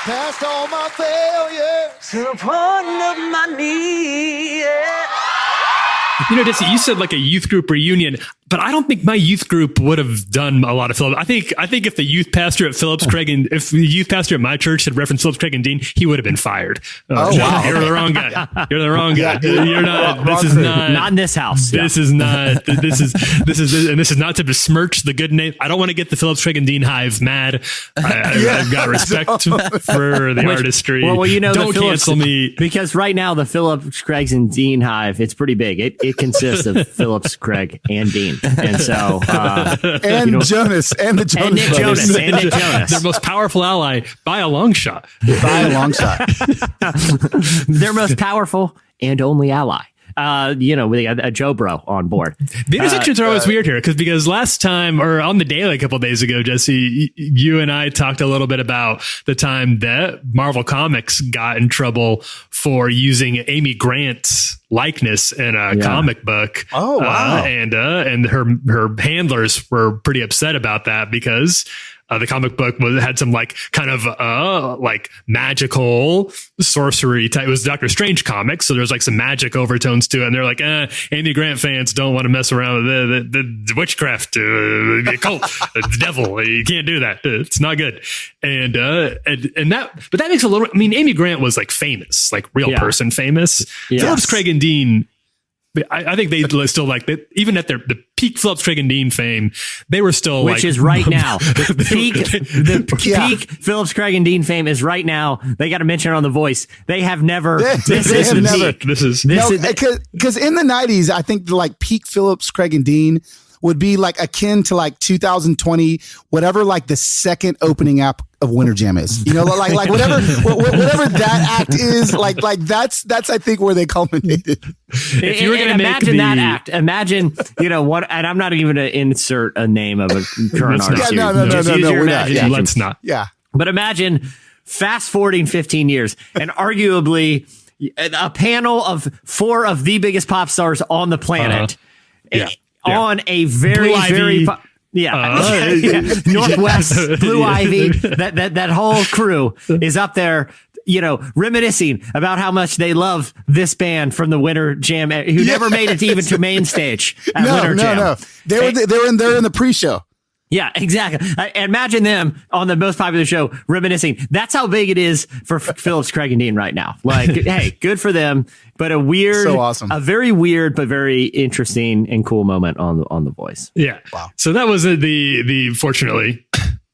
Past all my failures to the point of my knee. Desi, you said like a youth group reunion, but I don't think my youth group would have done a lot of Phillips. I think if the youth pastor at Phillips, Craig, and if the youth pastor at my church had referenced Phillips, Craig, and Dean, he would have been fired. Wow. You're the wrong guy. You're the wrong guy. You're not. This is not in this house. This is not. This is not to besmirch the good name. I don't want to get the Phillips, Craig, and Dean hive mad. I've got respect for the artistry. Well, don't cancel me, because right now the Phillips, Craig, and Dean hive, it's pretty big. It consists of Phillips, Craig, and Dean. And so, Jonas and the Jonas and Nick brothers. Jonas and Nick Jonas, their most powerful ally by a long shot. Their most powerful and only ally. We got a Joe Bro on board. The intersections are always weird here because last time, or on the Daily a couple of days ago, Jesse, you and I talked a little bit about the time that Marvel Comics got in trouble for using Amy Grant's likeness in a comic book. Oh, wow. And her handlers were pretty upset about that because the comic book had some kind of magical sorcery type. It was Doctor Strange comics, so there's some magic overtones to it. And they're like, Amy Grant fans don't want to mess around with the witchcraft, the occult, the devil. You can't do that. It's not good. And that makes a little. I mean, Amy Grant was famous, real person famous. Yes. Phillips, Craig, and Dean. I think they still even at the peak Phillips, Craig, and Dean fame, they were still which is right now. The peak Phillips, Craig, and Dean fame is right now. They got to mention it on The Voice. They have never. This is in the 90s, I think peak Phillips, Craig, and Dean would be akin to 2020, whatever the second opening app of Winter Jam is. Whatever that act is, that's I think where they culminated. If you were going to imagine that act, imagine what, and I'm not even going to insert a name of a current artist. No, we're not. Yeah. Let's not. Yeah, but imagine fast forwarding 15 years and arguably a panel of 4 of the biggest pop stars on the planet. On a very Northwest, Blue Ivy, that whole crew is up there, reminiscing about how much they love this band from the Winter Jam, who never made it even to main stage at Winter Jam. No. They're in the pre-show. Yeah, exactly. Imagine them on the most popular show reminiscing. That's how big it is for Phillips, Craig, and Dean right now. Hey, good for them. But a very weird but very interesting and cool moment on The Voice. Yeah. Wow. So that was the fortunately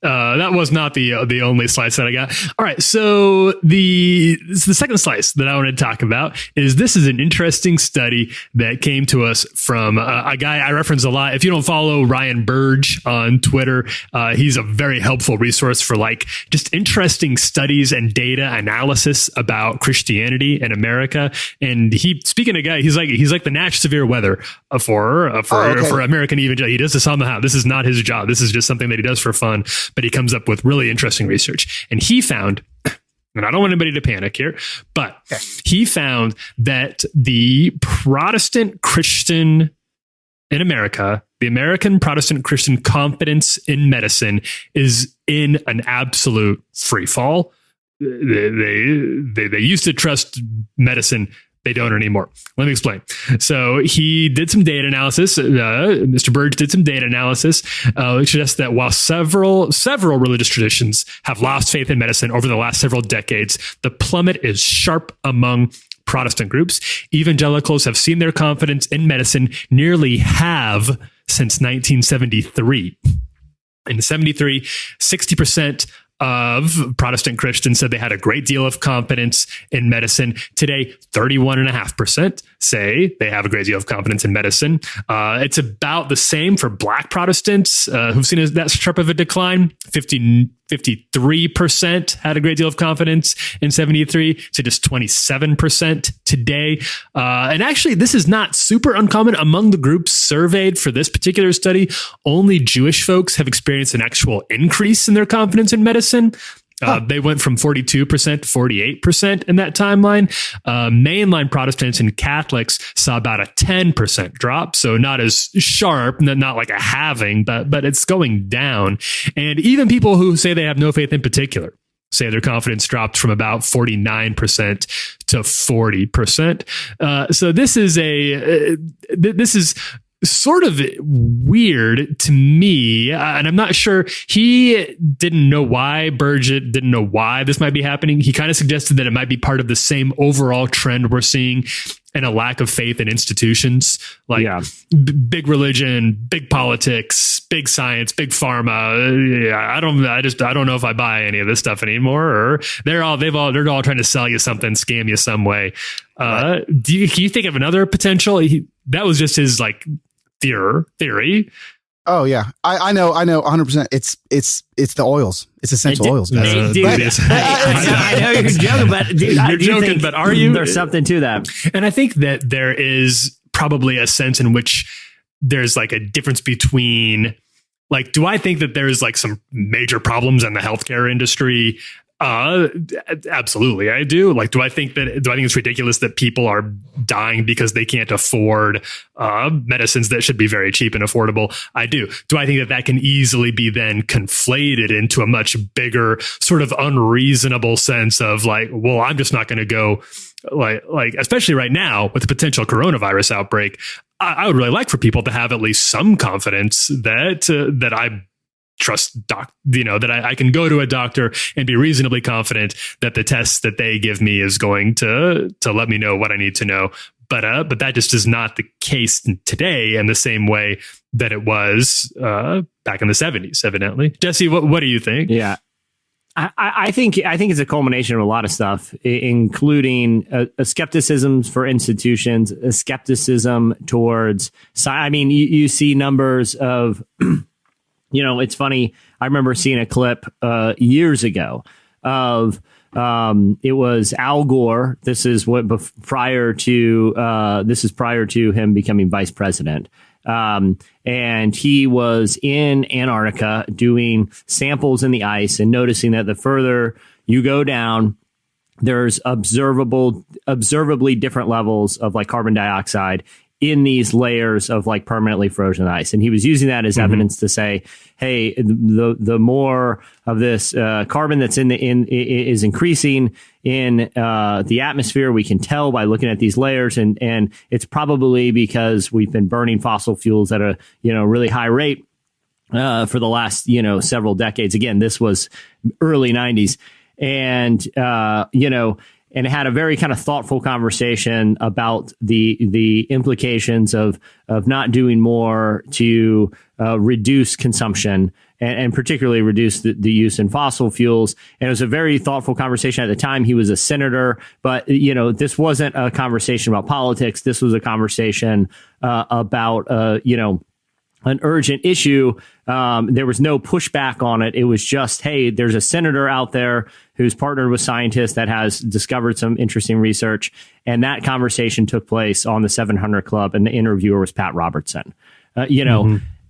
That was not the only slice that I got. All right, so the second slice that I wanted to talk about is this is an interesting study that came to us from a guy I reference a lot. If you don't follow Ryan Burge on Twitter, he's a very helpful resource for like just interesting studies and data analysis about Christianity in America. And speaking of guy, he's like the Nash Severe Weather for American evangelical. He does this somehow. This is not his job. This is just something that he does for fun. But he comes up with really interesting research. And he found, and I don't want anybody to panic here, but he found that the Protestant Christian in America, the American Protestant Christian confidence in medicine is in an absolute free fall. They used to trust medicine. They don't anymore. Let me explain. So he did some data analysis. Mr. Burge did some data analysis, which suggests that while several religious traditions have lost faith in medicine over the last several decades, the plummet is sharp among Protestant groups. Evangelicals have seen their confidence in medicine nearly halve since 1973. In 73, 60% of Protestant Christians said they had a great deal of confidence in medicine. Today, 31.5% say they have a great deal of confidence in medicine. It's about the same for Black Protestants who've seen that sharp of a decline. 53% had a great deal of confidence in 73 to just 27% today. And actually, this is not super uncommon among the groups surveyed for this particular study. Only Jewish folks have experienced an actual increase in their confidence in medicine. They went from 42% to 48% in that timeline. Mainline Protestants and Catholics saw about a 10% drop. So not as sharp, not like a halving, but it's going down. And even people who say they have no faith in particular say their confidence dropped from about 49% to 40%. So this is sort of weird to me, and I'm not sure. He didn't know why, Burge didn't know why this might be happening. He kind of suggested that it might be part of the same overall trend we're seeing and a lack of faith in institutions like big religion, big politics, big science, big pharma. I don't know if I buy any of this stuff anymore. Or they're all trying to sell you something, scam you some way. Can you think of another potential? That was just his like theory. Oh yeah, I know 100%. It's the oils. It's essential oils, guys. I know you're joking, but dude, you're joking. But are you? There's something to that, and I think that there is probably a sense in which there's like a difference between, like, do I think that there's like some major problems in the healthcare industry? Absolutely, I do. Like, do I think it's ridiculous that people are dying because they can't afford medicines that should be very cheap and affordable? I do. Do I think that can easily be then conflated into a much bigger sort of unreasonable sense of like, well, I'm just not going to go like, especially right now with the potential coronavirus outbreak. I would really like for people to have at least some confidence that I trust that I can go to a doctor and be reasonably confident that the test that they give me is going to let me know what I need to know. But that just is not the case today in the same way that it was back in the 70s, evidently. Jesse, what do you think? Yeah. I think it's a culmination of a lot of stuff, including a skepticism for institutions, a skepticism towards, I mean, you see numbers of, it's funny. I remember seeing a clip years ago of it was Al Gore. This is prior to him becoming vice president. And he was in Antarctica doing samples in the ice and noticing that the further you go down, there's observably different levels of like carbon dioxide in these layers of like permanently frozen ice. And he was using that as evidence to say, hey, the more of this carbon that's is increasing in the atmosphere, we can tell by looking at these layers. And it's probably because we've been burning fossil fuels at a, really high rate for the last, several decades. Again, this was early 90s. And, and had a very kind of thoughtful conversation about the implications of not doing more to reduce consumption and particularly reduce the use in fossil fuels. And it was a very thoughtful conversation at the time. He was a senator, but this wasn't a conversation about politics. This was a conversation about an urgent issue. There was no pushback on it. It was just, hey, there's a senator out there who's partnered with scientists that has discovered some interesting research. And that conversation took place on the 700 Club, and the interviewer was Pat Robertson.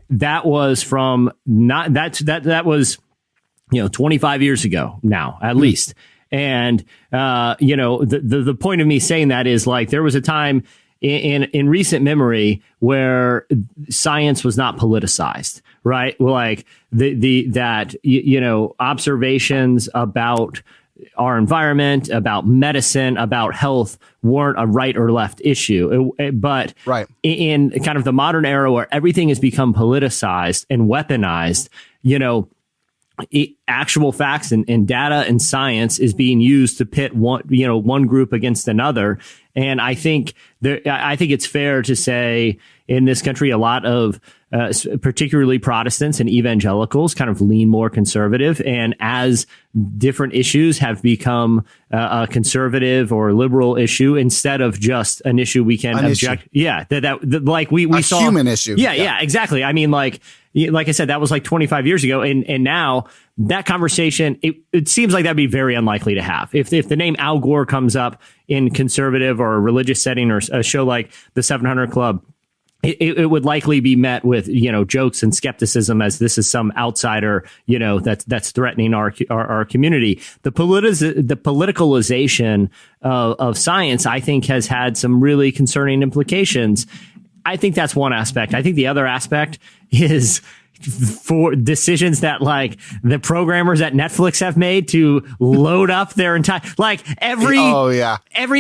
That was from that was 25 years ago now, at least. And the point of me saying that is, like, there was a time in recent memory where science was not politicized, right? Like observations about our environment, about medicine, about health weren't a right or left issue. But in kind of the modern era where everything has become politicized and weaponized, actual facts and data and science is being used to pit one group against another. And I think it's fair to say in this country, a lot of particularly Protestants and evangelicals kind of lean more conservative. And as different issues have become a conservative or liberal issue instead of just an issue we can object. Yeah, like we saw a human issue. Yeah, exactly. I mean, like I said, that was like 25 years ago. And now that conversation, it seems like that'd be very unlikely to have. If the name Al Gore comes up in conservative or a religious setting or a show like the 700 Club, it would likely be met with, jokes and skepticism as this is some outsider, that's threatening our community. The politicalization of science, I think, has had some really concerning implications. I think that's one aspect. I think the other aspect is for decisions that, like, the programmers at Netflix have made to load up their entire, like, every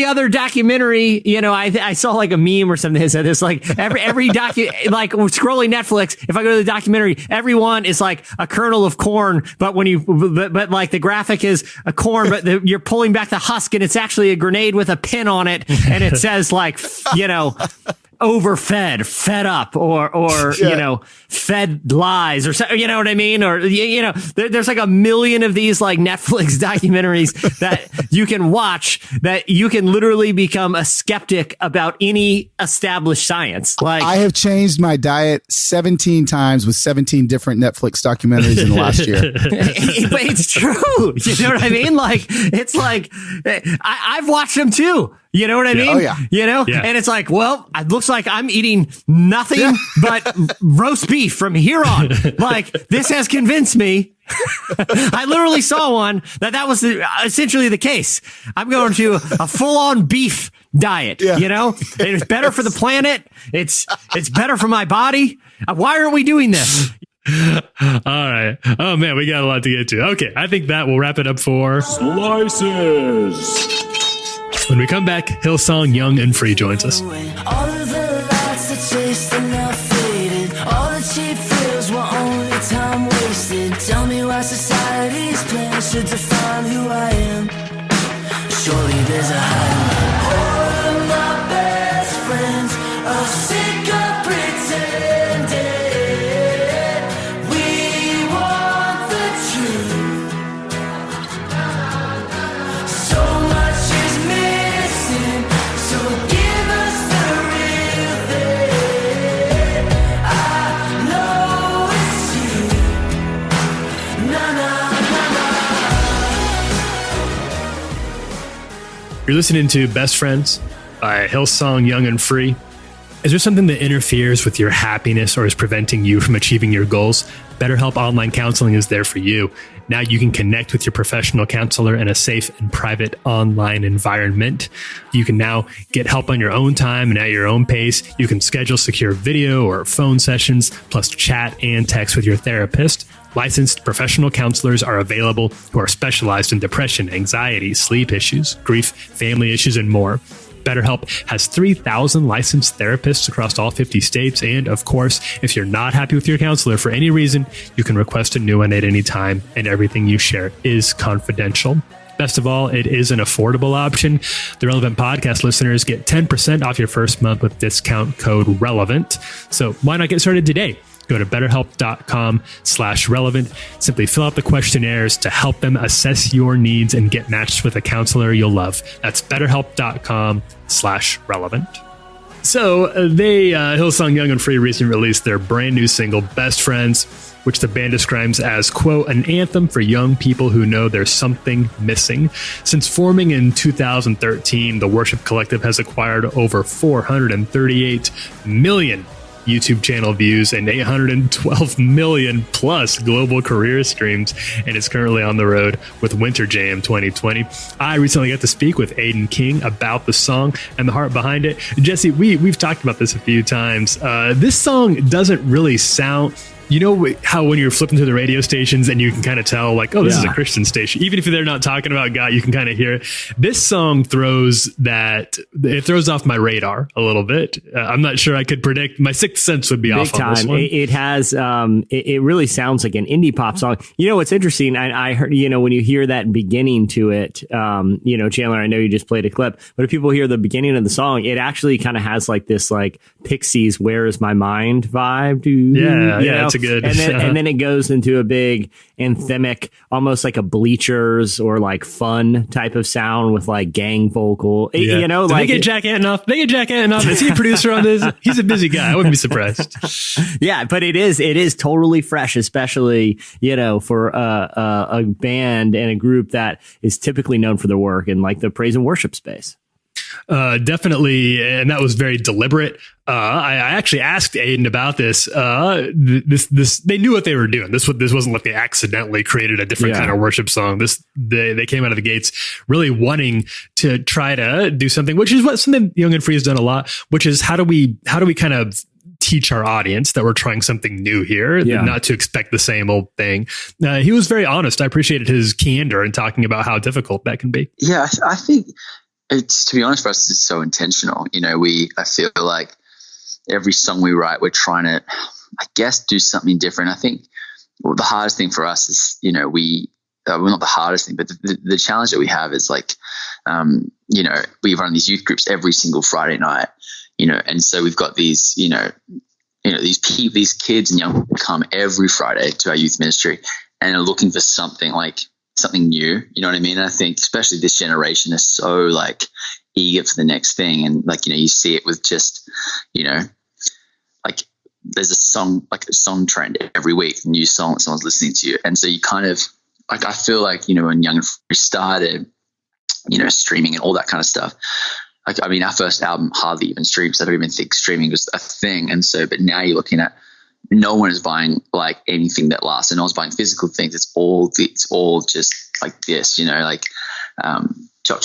other documentary. I saw like a meme or something that said this, like, every like scrolling Netflix, if I go to the documentary, everyone is like a kernel of corn, but but like the graphic is a corn, but you're pulling back the husk and it's actually a grenade with a pin on it, and it says, like, overfed, fed up, or fed lies, or so, you know what I mean? Or, there's like a million of these like Netflix documentaries that you can watch that you can literally become a skeptic about any established science. Like, I have changed my diet 17 times with 17 different Netflix documentaries in the last year. But it's true. You know what I mean? Like, it's like, I've watched them too. You know what I mean? Oh, yeah. And it's like, well, it looks like I'm eating nothing but roast beef from here on. Like, this has convinced me. I literally saw one that was essentially the case. I'm going to a full-on beef diet. It's better for the planet. It's better for my body. Why aren't we doing this? All right. Oh man, we got a lot to get to. Okay, I think that will wrap it up for Slices. When we come back, Hillsong Young and Free joins us. All of the lights that chased and now faded. All the cheap thrills were only time wasted. Tell me why society's plans should define who I am. Surely there's a higher. All of my best friends are sick of pretending. We want the truth. So much is missing, so give us the real thing. I know it's you. Na na na na. You're listening to Best Friends by Hillsong Young and Free. Is there something that interferes with your happiness or is preventing you from achieving your goals? BetterHelp Online Counseling is there for you. Now you can connect with your professional counselor in a safe and private online environment. You can now get help on your own time and at your own pace. You can schedule secure video or phone sessions, plus chat and text with your therapist. Licensed professional counselors are available who are specialized in depression, anxiety, sleep issues, grief, family issues, and more. BetterHelp has 3,000 licensed therapists across all 50 states. And of course, if you're not happy with your counselor for any reason, you can request a new one at any time, and everything you share is confidential. Best of all, it is an affordable option. The Relevant Podcast listeners get 10% off your first month with discount code RELEVANT. So why not get started today? Go to betterhelp.com/relevant. Simply fill out the questionnaires to help them assess your needs and get matched with a counselor you'll love. That's betterhelp.com/relevant. So Hillsong Young and Free recently released their brand new single, Best Friends, which the band describes as, quote, an anthem for young people who know there's something missing. Since forming in 2013, the Worship Collective has acquired over 438 million YouTube channel views and 812 million plus global career streams, and is currently on the road with Winter Jam 2020. I recently got to speak with Aten King about the song and the heart behind it. Jesse, we've talked about this a few times. This song doesn't really sound... You know how when you're flipping through the radio stations and you can kind of tell, like, oh, this is a Christian station. Even if they're not talking about God, you can kind of hear it. This song throws off my radar a little bit. I'm not sure I could predict. My sixth sense would be big off on this one. It has, it really sounds like an indie pop song. You know, what's interesting, I heard, you know, when you hear that beginning to it, you know, Chandler, I know you just played a clip, but if people hear the beginning of the song, it actually kind of has like this, like, Pixies, Where Is My Mind vibe. Yeah, it's a good. And then it goes into a big anthemic, almost like a Bleachers or like Fun type of sound with like gang vocal. Yeah. You know, Did like they get Jack Antonoff. Is he a producer on this? He's a busy guy. I wouldn't be surprised. Yeah, but it is totally fresh, especially, you know, for a band and a group that is typically known for their work in like the praise and worship space. Definitely, and that was very deliberate. I actually asked Aten about this. This they knew what they were doing. This wasn't like they accidentally created a different kind of worship song. They came out of the gates really wanting to try to do something, which is what something Young and Free has done a lot. Which is how do we kind of teach our audience that we're trying something new here, not to expect the same old thing. He was very honest. I appreciated his candor in talking about how difficult that can be. Yeah, I think. It's, to be honest, for us, it's so intentional. You know, I feel like every song we write, we're trying to, I guess, do something different. I think the hardest thing for us is, you know, well, not the hardest thing, but the challenge that we have is like, you know, we run these youth groups every single Friday night, you know, and so we've got these, these kids and young people come every Friday to our youth ministry and are looking for something new, you know what I mean? And I think especially this generation is so like eager for the next thing. And like, you know, you see it with just, you know, like there's a song trend every week, a new song that someone's listening to. And so you kind of like, I feel like, you know, when Young and Free started, you know, streaming and all that kind of stuff. Like, I mean, our first album hardly even streams. I don't even think streaming was a thing. And so, but now you're looking at, no one is buying like anything that lasts, and no one's buying physical things. It's all just like this, you know, like chop.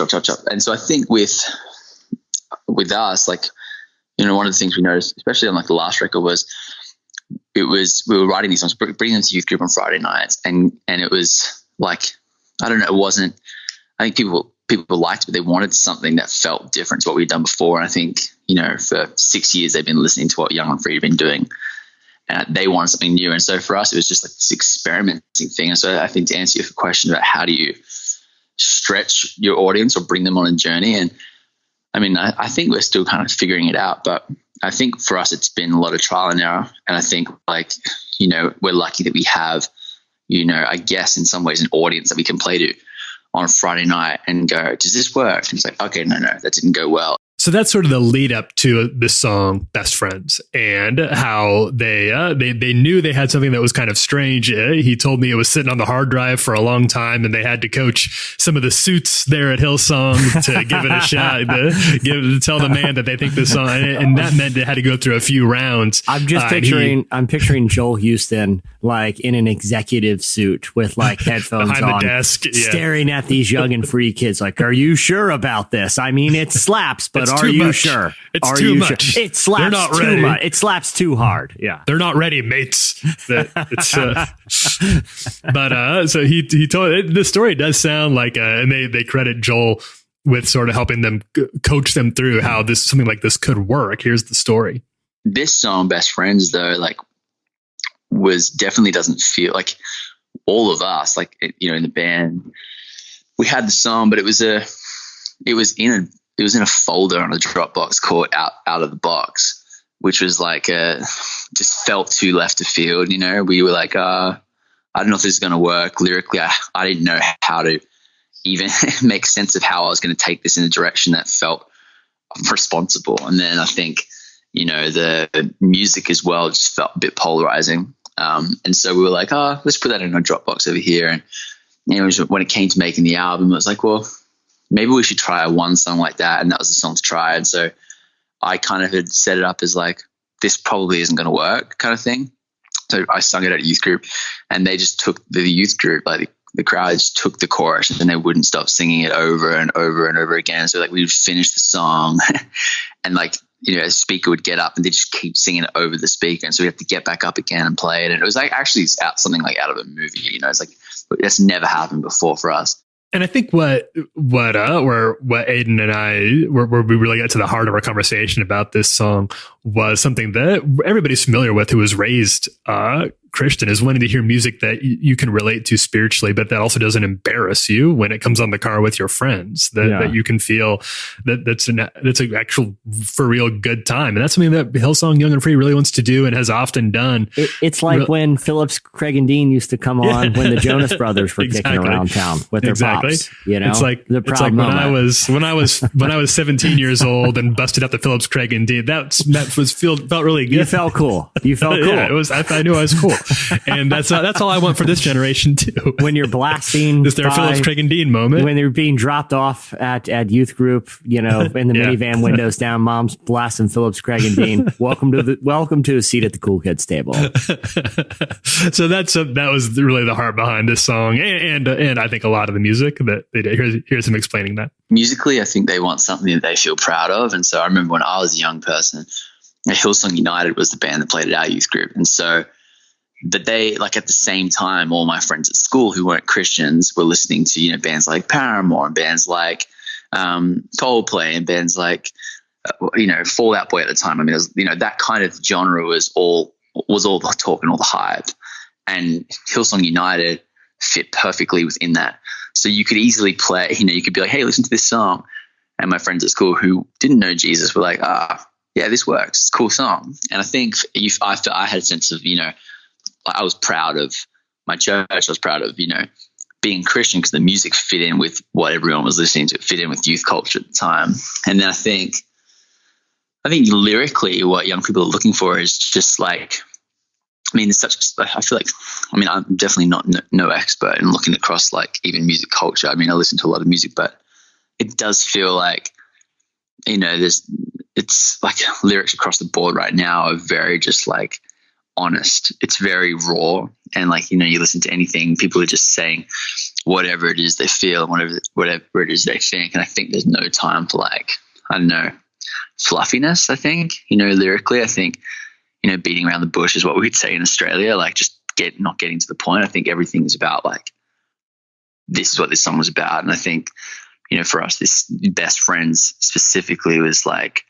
And so I think with us, like, you know, one of the things we noticed, especially on like the last record, was we were writing these songs, bringing them to youth group on Friday nights, and it was like, I don't know, it wasn't. I think people liked it, but they wanted something that felt different to what we'd done before. And I think, you know, for 6 years they've been listening to what Young and Free have been doing. And they wanted something new. And so for us, it was just like this experimenting thing. And so I think to answer your question about how do you stretch your audience or bring them on a journey, and I mean, I think we're still kind of figuring it out, but I think for us, it's been a lot of trial and error. And I think, like, you know, we're lucky that we have, you know, I guess in some ways an audience that we can play to on Friday night and go, does this work? And it's like, okay, no, that didn't go well. So that's sort of the lead up to the song Best Friends, and how they knew they had something that was kind of strange. He told me it was sitting on the hard drive for a long time, and they had to coach some of the suits there at Hillsong to give it a shot, to tell the man that they think this song, and that meant they had to go through a few rounds. I'm just picturing Joel Houston like in an executive suit with like headphones behind on, the desk, staring at these Young and Free kids like, are you sure about this? I mean, it slaps, but are you sure? It's too much. Sure? It slaps too much. It slaps too hard. Yeah. They're not ready, mates. So he told, the story does sound like, and they credit Joel with sort of helping them coach them through how something like this could work. Here's the story. This song, Best Friends, though, like, was definitely doesn't feel like all of us, like, you know, in the band, we had the song, but it was in a folder on a Dropbox called Out of the Box, which was like just felt too left of field. You know, we were like, I don't know if this is going to work lyrically. I didn't know how to even make sense of how I was going to take this in a direction that felt responsible. And then I think, you know, the music as well just felt a bit polarizing. And so we were like, let's put that in a Dropbox over here. And you know, when it came to making the album, it was like, well, maybe we should try one song like that. And that was the song to try. And so I kind of had set it up as like, this probably isn't going to work kind of thing. So I sung it at a youth group, and they just took the youth group, like the crowd just took the chorus, and they wouldn't stop singing it over and over and over again. So like we would finish the song and like, you know, a speaker would get up and they just keep singing it over the speaker. And so we have to get back up again and play it. And it was like actually something like out of a movie, you know, it's like, that's never happened before for us. And I think what Aten and I, where we really got to the heart of our conversation about this song, was something that everybody's familiar with who was raised Christian, is wanting to hear music that you can relate to spiritually, but that also doesn't embarrass you when it comes on the car with your friends, that you can feel that's an actual for real good time. And that's something that Hillsong Young and Free really wants to do and has often done. It's like when Phillips, Craig and Dean used to come on when the Jonas Brothers were kicking around town with their pops, you know, it's like when I was 17 years old and busted out the Phillips, Craig and Dean, felt really good. You felt cool. Yeah, it was, I knew I was cool. And that's all I want for this generation too. When you're blasting, is there a Phillips, Craig and Dean moment? When they're being dropped off at youth group, you know, in the minivan windows down, mom's blasting Phillips, Craig and Dean. Welcome to a seat at the cool kids table. So that was really the heart behind this song, and I think a lot of the music that they did. Here's him explaining that. Musically, I think they want something that they feel proud of, and so I remember when I was a young person, Hillsong United was the band that played at our youth group, and so. But they, like at the same time, all my friends at school who weren't Christians were listening to, you know, bands like Paramore and bands like Coldplay and bands like, you know, Fall Out Boy at the time. I mean, it was, you know, that kind of genre was all the talk and all the hype. And Hillsong United fit perfectly within that. So you could easily play, you know, you could be like, hey, listen to this song. And my friends at school who didn't know Jesus were like, yeah, this works. It's a cool song. And I think I had a sense of, you know, I was proud of my church. I was proud of, you know, being Christian because the music fit in with what everyone was listening to. It fit in with youth culture at the time. And then I think lyrically what young people are looking for is just like, I mean, I feel like, I mean, I'm definitely not no expert in looking across like even music culture. I mean, I listen to a lot of music, but it does feel like, you know, it's like lyrics across the board right now are very just like, honest. It's very raw, and like, you know, you listen to anything, people are just saying whatever it is they feel and whatever it is they think. And I think there's no time for like, I don't know, fluffiness. I think, you know, lyrically, I think, you know, beating around the bush is what we'd say in Australia, like just not getting to the point. I think everything is about like, this is what this song was about. And I think, you know, for us, this Best Friends specifically was like,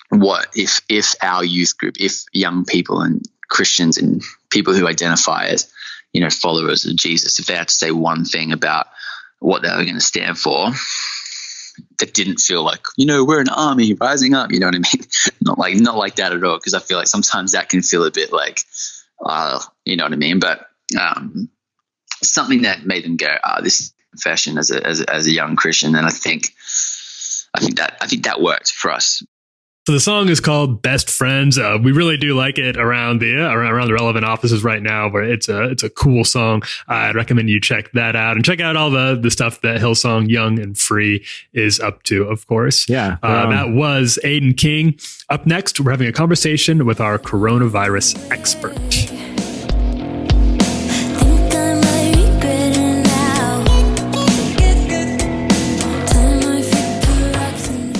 what if our youth group, if young people and Christians and people who identify as, you know, followers of Jesus, if they had to say one thing about what they were going to stand for, that didn't feel like, you know, we're an army rising up, you know what I mean? Not like that at all, because I feel like sometimes that can feel a bit like, you know what I mean? But something that made them go, this is confession as a young Christian, and I think that worked for us. So the song is called Best Friends. We really do like it around the relevant offices right now, where it's a cool song. I'd recommend you check that out and check out all the stuff that Hillsong Young and Free is up to, of course. Yeah. That was Aten King. Up next, we're having a conversation with our coronavirus expert.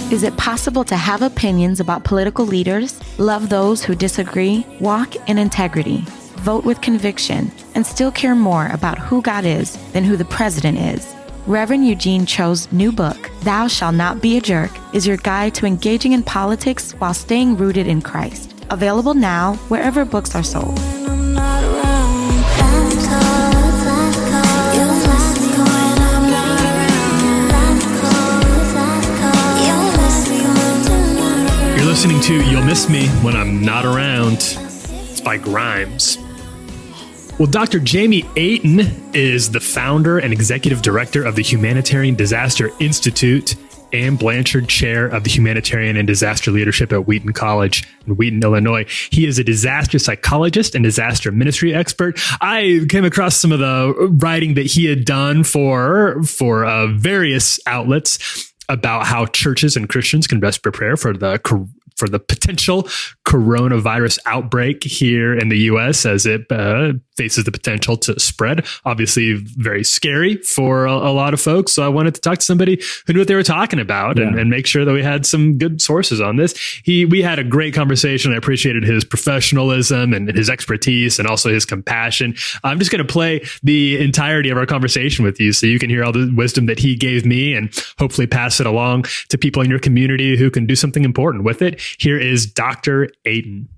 Is it possible to have opinions about political leaders, love those who disagree, walk in integrity, vote with conviction, and still care more about who God is than who the president is? Reverend Eugene Cho's new book, Thou Shalt Not Be a Jerk, is your guide to engaging in politics while staying rooted in Christ. Available now wherever books are sold. listening to You'll Miss Me When I'm Not Around. It's by Grimes. Well, Dr. Jamie Aten is the founder and executive director of the Humanitarian Disaster Institute and Blanchard Chair of the Humanitarian and Disaster Leadership at Wheaton College in Wheaton, Illinois. He is a disaster psychologist and disaster ministry expert. I came across some of the writing that he had done for various outlets about how churches and Christians can best prepare for the potential coronavirus outbreak here in the U.S. as it faces the potential to spread. Obviously, very scary for a lot of folks. So I wanted to talk to somebody who knew what they were talking about and make sure that we had some good sources on this. We had a great conversation. I appreciated his professionalism and his expertise and also his compassion. I'm just going to play the entirety of our conversation with you so you can hear all the wisdom that he gave me and hopefully pass it along to people in your community who can do something important with it. Here is Dr. Aten.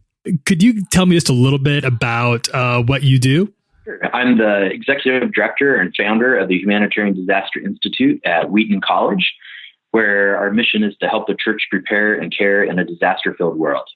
Could you tell me just a little bit about what you do? Sure. I'm the executive director and founder of the Humanitarian Disaster Institute at Wheaton College, where our mission is to help the church prepare and care in a disaster-filled world.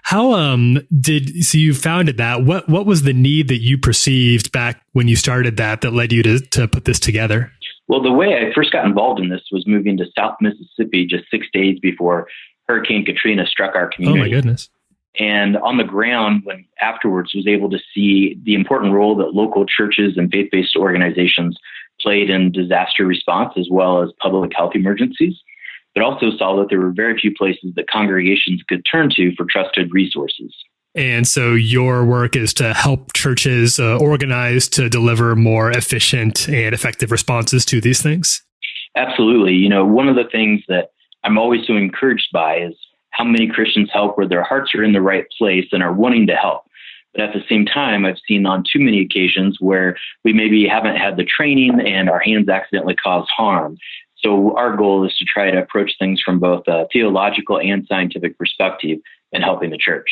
How so you founded that? What was the need that you perceived back when you started that led you to put this together? Well, the way I first got involved in this was moving to South Mississippi just 6 days before Hurricane Katrina struck our community. Oh my goodness. And on the ground, when afterwards was able to see the important role that local churches and faith-based organizations played in disaster response as well as public health emergencies, but also saw that there were very few places that congregations could turn to for trusted resources. And so your work is to help churches organize to deliver more efficient and effective responses to these things? Absolutely. You know, one of the things that I'm always so encouraged by is how many Christians help where their hearts are in the right place and are wanting to help. But at the same time, I've seen on too many occasions where we maybe haven't had the training and our hands accidentally cause harm. So our goal is to try to approach things from both a theological and scientific perspective in helping the church.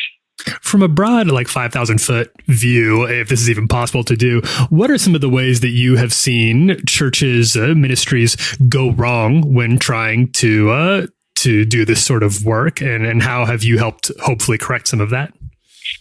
From a broad, 5,000 foot view, if this is even possible to do, what are some of the ways that you have seen churches, ministries go wrong when trying to do this sort of work? And how have you helped hopefully correct some of that?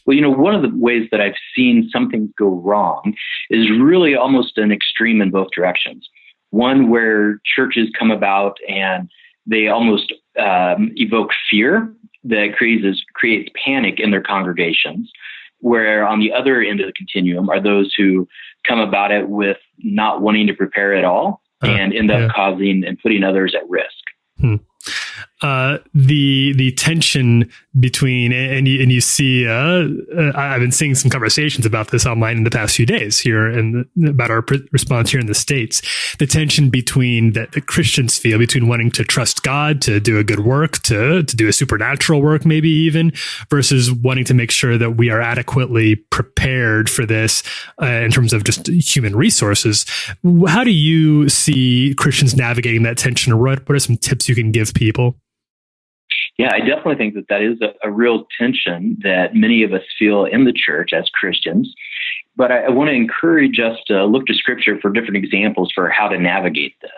Well, one of the ways that I've seen something go wrong is really almost an extreme in both directions. One where churches come about and they almost evoke fear that creates panic in their congregations, where on the other end of the continuum are those who come about it with not wanting to prepare at all and end up causing and putting others at risk. The tension between, and you see, I've been seeing some conversations about this online in the past few days here and about our response here in the States, the tension between that the Christians feel between wanting to trust God, to do a good work, to do a supernatural work, maybe even, versus wanting to make sure that we are adequately prepared for this in terms of just human resources. How do you see Christians navigating that tension? Or what are some tips you can give people? Yeah, I definitely think that is a real tension that many of us feel in the church as Christians. But I want to encourage us to look to Scripture for different examples for how to navigate this.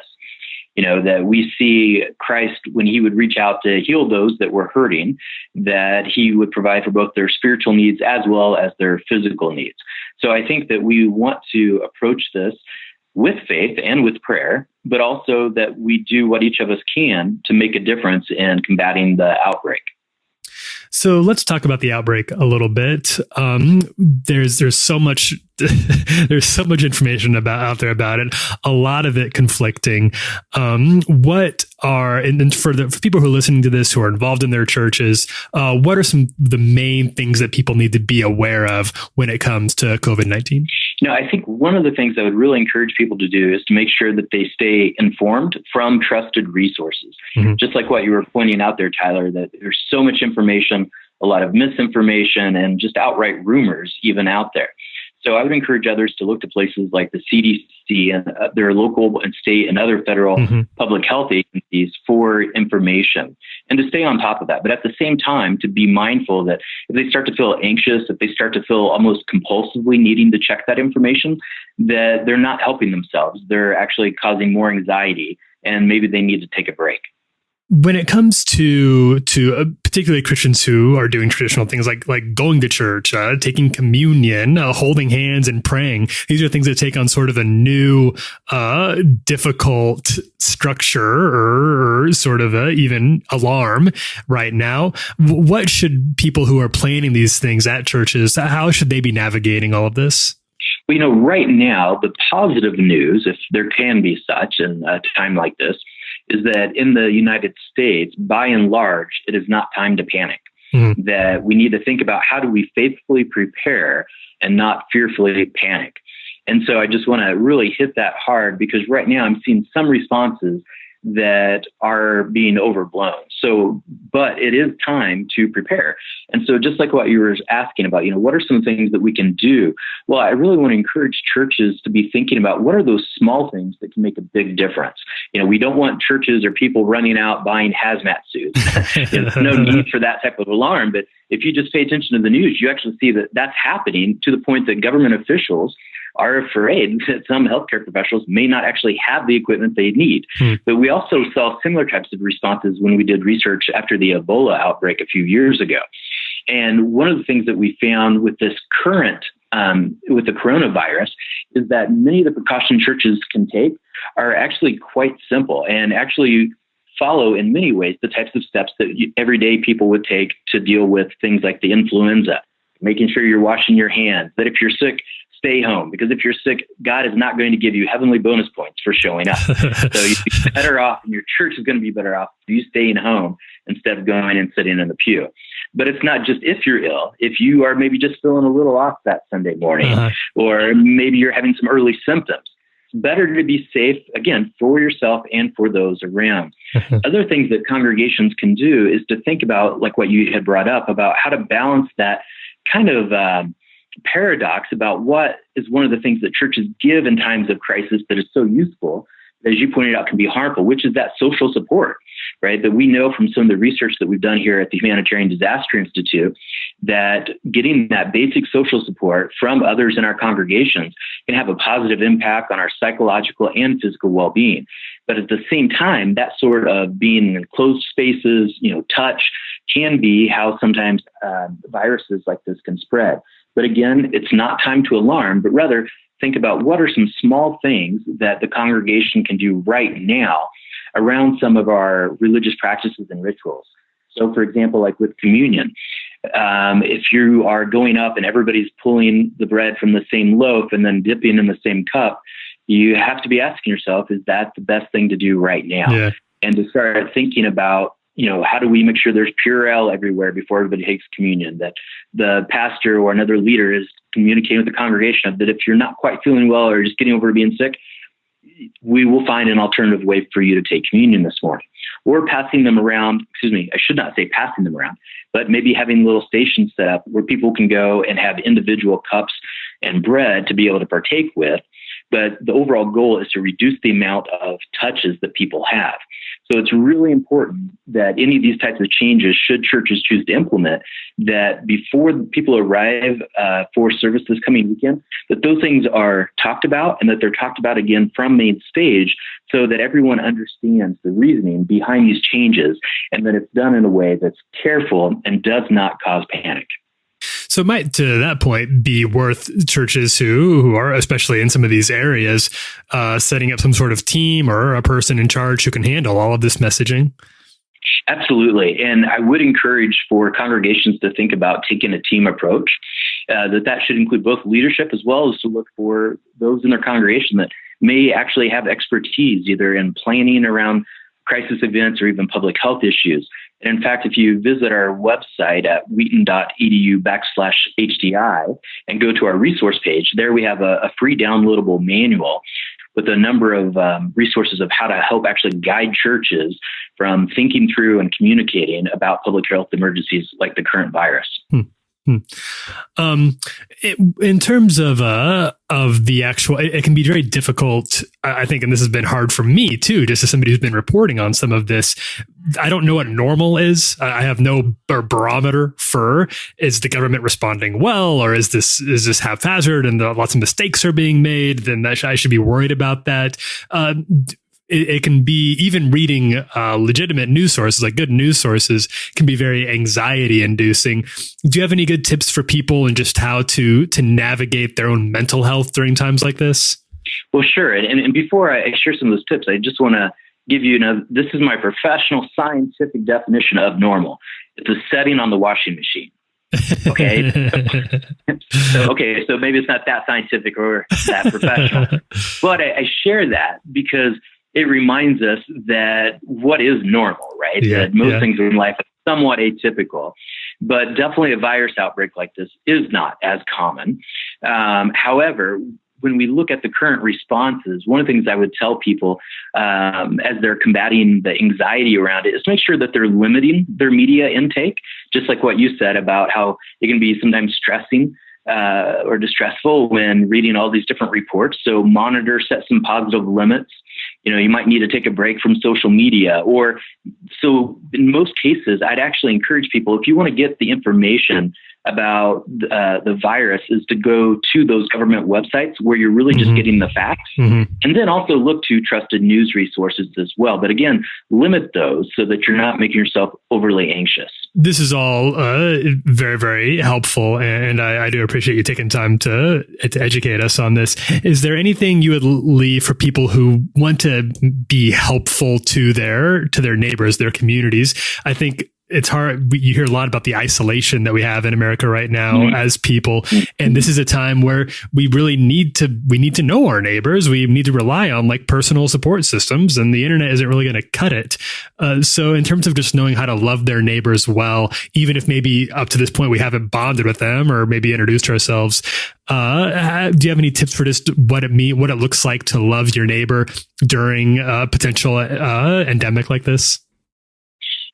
That we see Christ, when he would reach out to heal those that were hurting, that he would provide for both their spiritual needs as well as their physical needs. So I think that we want to approach this with faith and with prayer, but also that we do what each of us can to make a difference in combating the outbreak. So let's talk about the outbreak a little bit. There's so much information out there about it. A lot of it conflicting. What are, and for people who are listening to this who are involved in their churches, what are some of the main things that people need to be aware of when it comes to COVID-19? I think one of the things I would really encourage people to do is to make sure that they stay informed from trusted resources. Mm-hmm. Just like what you were pointing out there, Tyler, that there's so much information, a lot of misinformation, and just outright rumors even out there. So I would encourage others to look to places like the CDC and their local and state and other federal public health agencies for information and to stay on top of that. But at the same time, to be mindful that if they start to feel anxious, if they start to feel almost compulsively needing to check that information, that they're not helping themselves. They're actually causing more anxiety and maybe they need to take a break. when it comes to particularly Christians who are doing traditional things like going to church, taking communion, holding hands and praying, these are things that take on sort of a new, difficult structure or sort of even alarm right now. What should people who are planning these things at churches, how should they be navigating all of this? Well, right now, the positive news, if there can be such in a time like this, is that in the United States, by and large, it is not time to panic. Mm-hmm. That we need to think about how do we faithfully prepare and not fearfully panic. And so I just want to really hit that hard, because right now I'm seeing some responses that are being overblown. So, but it is time to prepare. And so just like what you were asking about, what are some things that we can do? Well, I really want to encourage churches to be thinking about what are those small things that can make a big difference. We don't want churches or people running out buying hazmat suits. There's no need for that type of alarm. But if you just pay attention to the news, you actually see that that's happening to the point that government officials are afraid that some healthcare professionals may not actually have the equipment they need. But we also saw similar types of responses when we did research after the Ebola outbreak a few years ago. And one of the things that we found with this current, with the coronavirus, is that many of the precautions churches can take are actually quite simple and actually follow in many ways the types of steps that everyday people would take to deal with things like the influenza, making sure you're washing your hands, that if you're sick, stay home, because if you're sick, God is not going to give you heavenly bonus points for showing up. So you'd be better off, and your church is going to be better off you staying home instead of going and sitting in the pew. But it's not just if you're ill. If you are maybe just feeling a little off that Sunday morning, or maybe you're having some early symptoms, it's better to be safe, again, for yourself and for those around. Other things that congregations can do is to think about, like what you had brought up, about how to balance that kind of paradox about what is one of the things that churches give in times of crisis that is so useful, as you pointed out, can be harmful, which is that social support, right? That we know from some of the research that we've done here at the Humanitarian Disaster Institute, that getting that basic social support from others in our congregations can have a positive impact on our psychological and physical well-being. But at the same time, that sort of being in closed spaces, touch, can be how sometimes viruses like this can spread. But again, it's not time to alarm, but rather think about what are some small things that the congregation can do right now around some of our religious practices and rituals. So, for example, like with communion, if you are going up and everybody's pulling the bread from the same loaf and then dipping in the same cup, you have to be asking yourself, is that the best thing to do right now? Yeah. And to start thinking about, how do we make sure there's Purell everywhere before everybody takes communion, that the pastor or another leader is communicating with the congregation that if you're not quite feeling well or just getting over being sick, we will find an alternative way for you to take communion this morning. Or passing them around, I should not say passing them around, but maybe having little stations set up where people can go and have individual cups and bread to be able to partake with. But the overall goal is to reduce the amount of touches that people have. So it's really important that any of these types of changes, should churches choose to implement, that before people arrive for service this coming weekend, that those things are talked about and that they're talked about again from main stage, so that everyone understands the reasoning behind these changes and that it's done in a way that's careful and does not cause panic. So it might, to that point, be worth churches who are, especially in some of these areas, setting up some sort of team or a person in charge who can handle all of this messaging. Absolutely. And I would encourage for congregations to think about taking a team approach, that should include both leadership as well as to look for those in their congregation that may actually have expertise either in planning around crisis events or even public health issues. And in fact, if you visit our website at wheaton.edu/HDI and go to our resource page, there we have a free downloadable manual with a number of resources of how to help actually guide churches from thinking through and communicating about public health emergencies like the current virus. In terms of the actual, it can be very difficult, I think, and this has been hard for me too, just as somebody who's been reporting on some of this. I don't know what normal is. I have no barometer for, is the government responding well, or is this haphazard and lots of mistakes are being made? Then I should be worried about that. it can be, even reading legitimate news sources, like good news sources, can be very anxiety inducing. Do you have any good tips for people and just how to navigate their own mental health during times like this? Well, sure. And before I share some of those tips, I just want to give you, this is my professional scientific definition of normal. It's a setting on the washing machine. Okay. So maybe it's not that scientific or that professional, but I share that because it reminds us that what is normal, right? That most things in life are somewhat atypical, but definitely a virus outbreak like this is not as common. However, when we look at the current responses, one of the things I would tell people as they're combating the anxiety around it is make sure that they're limiting their media intake, just like what you said about how it can be sometimes stressing or distressful when reading all these different reports. So monitor, set some positive limits. You might need to take a break from social media, or so in most cases, I'd actually encourage people, if you want to get the information about the virus, is to go to those government websites where you're really just getting the facts, and then also look to trusted news resources as well. But again, limit those so that you're not making yourself overly anxious. This is all very, very helpful, and I do appreciate you taking time to educate us on this. Is there anything you would leave for people who want to be helpful to their neighbors, their communities? I think it's hard. You hear a lot about the isolation that we have in America right now as people. And this is a time where we really need to know our neighbors. We need to rely on like personal support systems, and the internet isn't really going to cut it. So in terms of just knowing how to love their neighbors well, even if maybe up to this point we haven't bonded with them or maybe introduced ourselves, do you have any tips for just what it looks like to love your neighbor during a potential endemic like this?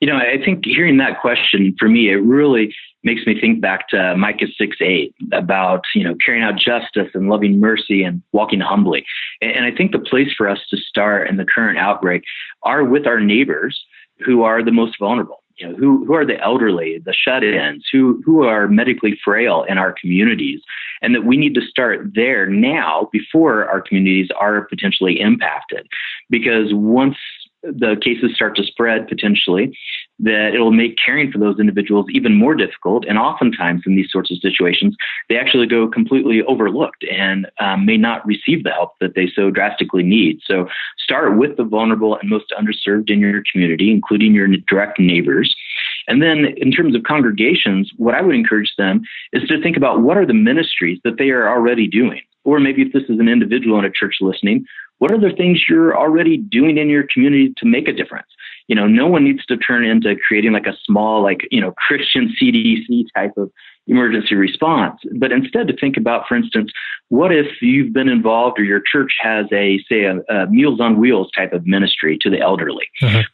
I think hearing that question, for me, it really makes me think back to Micah 6:8 about, carrying out justice and loving mercy and walking humbly. And I think the place for us to start in the current outbreak are with our neighbors who are the most vulnerable, who are the elderly, the shut-ins, who are medically frail in our communities, and that we need to start there now before our communities are potentially impacted. Because once the cases start to spread potentially, that it'll make caring for those individuals even more difficult. And oftentimes in these sorts of situations, they actually go completely overlooked and may not receive the help that they so drastically need. So start with the vulnerable and most underserved in your community, including your direct neighbors. And then in terms of congregations, what I would encourage them is to think about what are the ministries that they are already doing. Or maybe if this is an individual in a church listening, what are the things you're already doing in your community to make a difference? No one needs to turn into creating like a small, Christian CDC type of emergency response, but instead to think about, for instance, what if you've been involved or your church has a Meals on Wheels type of ministry to the elderly?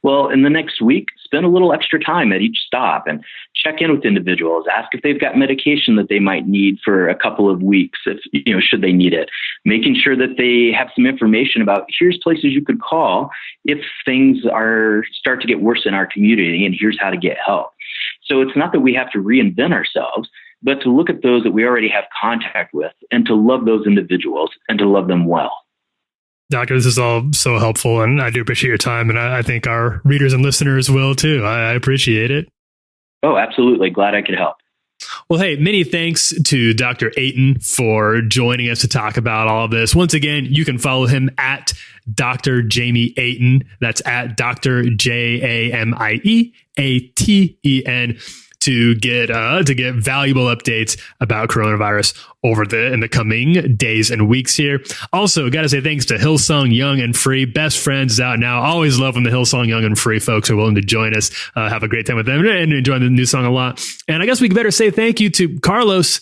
Well, in the next week, spend a little extra time at each stop and check in with individuals, ask if they've got medication that they might need for a couple of weeks, if should they need it, making sure that they have some information about here's places you could call if things start to get worse in our community, and here's how to get help. So it's not that we have to reinvent ourselves, but to look at those that we already have contact with and to love those individuals and to love them well. Doctor, this is all so helpful, and I do appreciate your time, and I think our readers and listeners will too. I appreciate it. Oh, absolutely. Glad I could help. Well, hey, many thanks to Dr. Aten for joining us to talk about all of this. Once again, you can follow him at Dr. Jamie Aten. That's at Dr. JAMIEATEN to get valuable updates about coronavirus in the coming days and weeks here. Also, got to say thanks to Hillsong Young and Free. Best Friends out now. Always love when the Hillsong Young and Free folks are willing to join us. Have a great time with them and enjoying the new song a lot. And I guess we better say thank you to Carlos.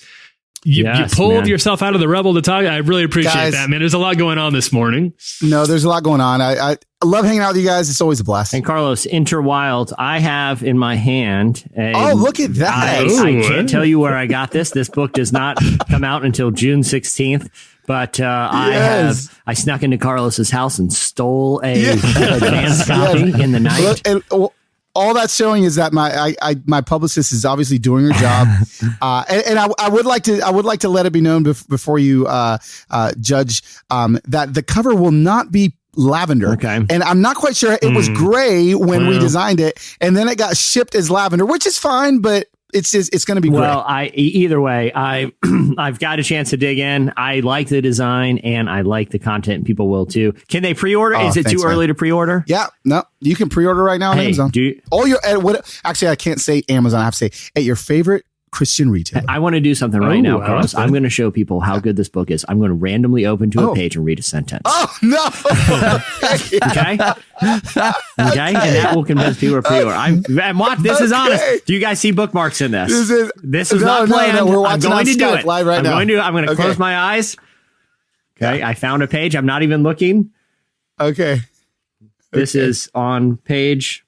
You pulled yourself out of the rubble to talk. I really appreciate that, man. There's a lot going on this morning. No, there's a lot going on. I love hanging out with you guys. It's always a blast. And Carlos, Interwild, I have in my hand. Look at that. I can't tell you where I got this. This book does not come out until June 16th. But I snuck into Carlos's house and stole a advanced copy in the night. All that's showing is that my publicist is obviously doing her job, and I would like to let it be known before you judge that the cover will not be lavender. Okay. And I'm not quite sure. It was gray when we designed it, and then it got shipped as lavender, which is fine, but it's going to be gray. Well, either way, I've got a chance to dig in. I like the design and I like the content, and people will too. Can they pre-order? Is it too early to pre-order? Yeah, no, you can pre-order right now on Amazon. Actually, I can't say Amazon. I have to say at your favorite Christian retailer. I want to do something right now, Carlos. I'm going to show people how good this book is. I'm going to randomly open to a page and read a sentence. Oh, no. Okay. And that will convince people to pre-order. And watch, this is honest. Do you guys see bookmarks in this? This is not planned. No, we're watching I'm going to do Skype it live right now. I'm going to close my eyes. Okay. I found a page. I'm not even looking. Okay. This is on page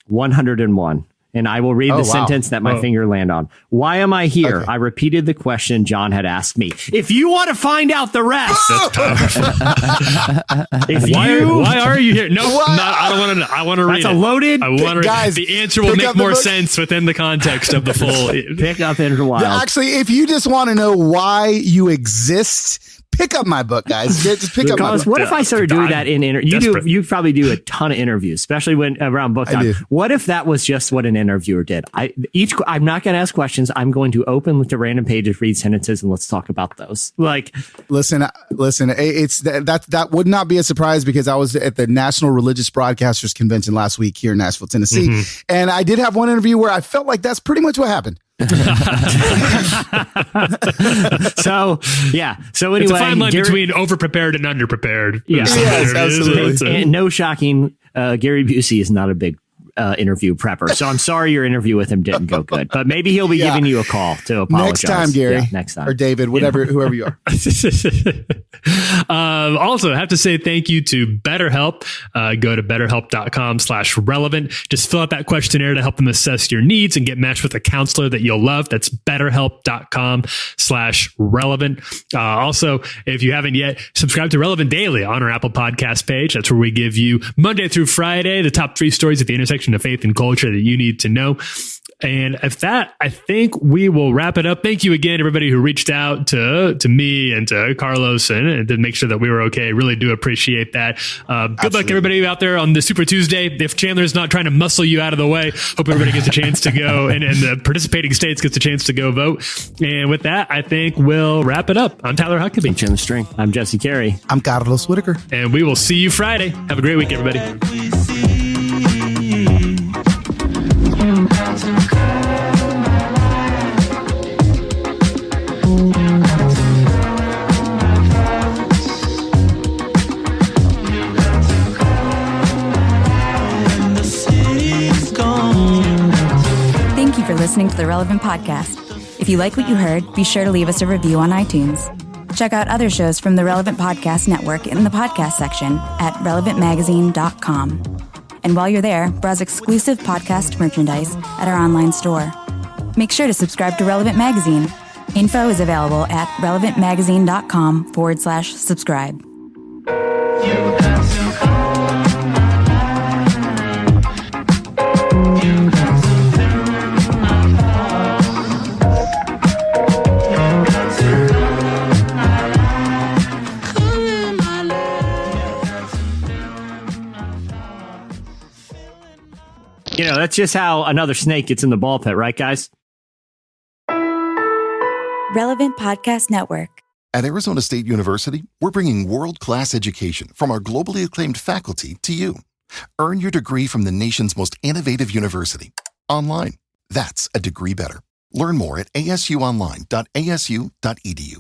101. And I will read the sentence that my finger landed on. Why am I here? Okay. I repeated the question John had asked me. If you want to find out the rest. Why are you here? No, I don't want to know. I want to read it. That's a loaded. I want to read. The answer will make more sense within the context of the full. Pick up in a while. Actually, if you just want to know why you exist, pick up my book, guys. Just pick up my book. What if I started doing that in interviews? You probably do a ton of interviews, especially when around book time. What if that was just what an interviewer did? I'm not going to ask questions. I'm going to open to random pages, read sentences, and let's talk about those. Listen. It's that would not be a surprise because I was at the National Religious Broadcasters Convention last week here in Nashville, Tennessee, and I did have one interview where I felt like that's pretty much what happened. So anyway, it's a fine line between overprepared and underprepared. Yes, absolutely. And no shocking, Gary Busey is not a big interview prepper, so I'm sorry your interview with him didn't go good, but maybe he'll be giving you a call to apologize next time, Gary. Next time, or David, whoever you are. Also, I have to say thank you to BetterHelp. Go to betterhelp.com/relevant. Just fill out that questionnaire to help them assess your needs and get matched with a counselor that you'll love. That's betterhelp.com/relevant. Also, if you haven't yet, subscribe to Relevant Daily on our Apple Podcast page. That's where we give you Monday through Friday the top 3 stories at the intersection of faith and culture that you need to know. And at that, I think we will wrap it up. Thank you again, everybody who reached out to me and to Carlos and to make sure that we were okay. Really do appreciate that. Good luck, everybody out there on the Super Tuesday. If Chandler's not trying to muscle you out of the way, hope everybody gets a chance to go and the participating states gets a chance to go vote. And with that, I think we'll wrap it up. I'm Tyler Huckabee. I'm Chandler String. I'm Jesse Carey. I'm Carlos Whittaker. And we will see you Friday. Have a great week, everybody. Thank you for listening to the Relevant Podcast. If you like what you heard, be sure to leave us a review on iTunes. Check out other shows from the Relevant Podcast Network in the podcast section at relevantmagazine.com. And while you're there, browse exclusive podcast merchandise at our online store. Make sure to subscribe to Relevant Magazine. Info is available at relevantmagazine.com/subscribe. You know, that's just how another snake gets in the ball pit, right, guys? Relevant Podcast Network. At Arizona State University, we're bringing world-class education from our globally acclaimed faculty to you. Earn your degree from the nation's most innovative university. Online. That's a degree better. Learn more at asuonline.asu.edu.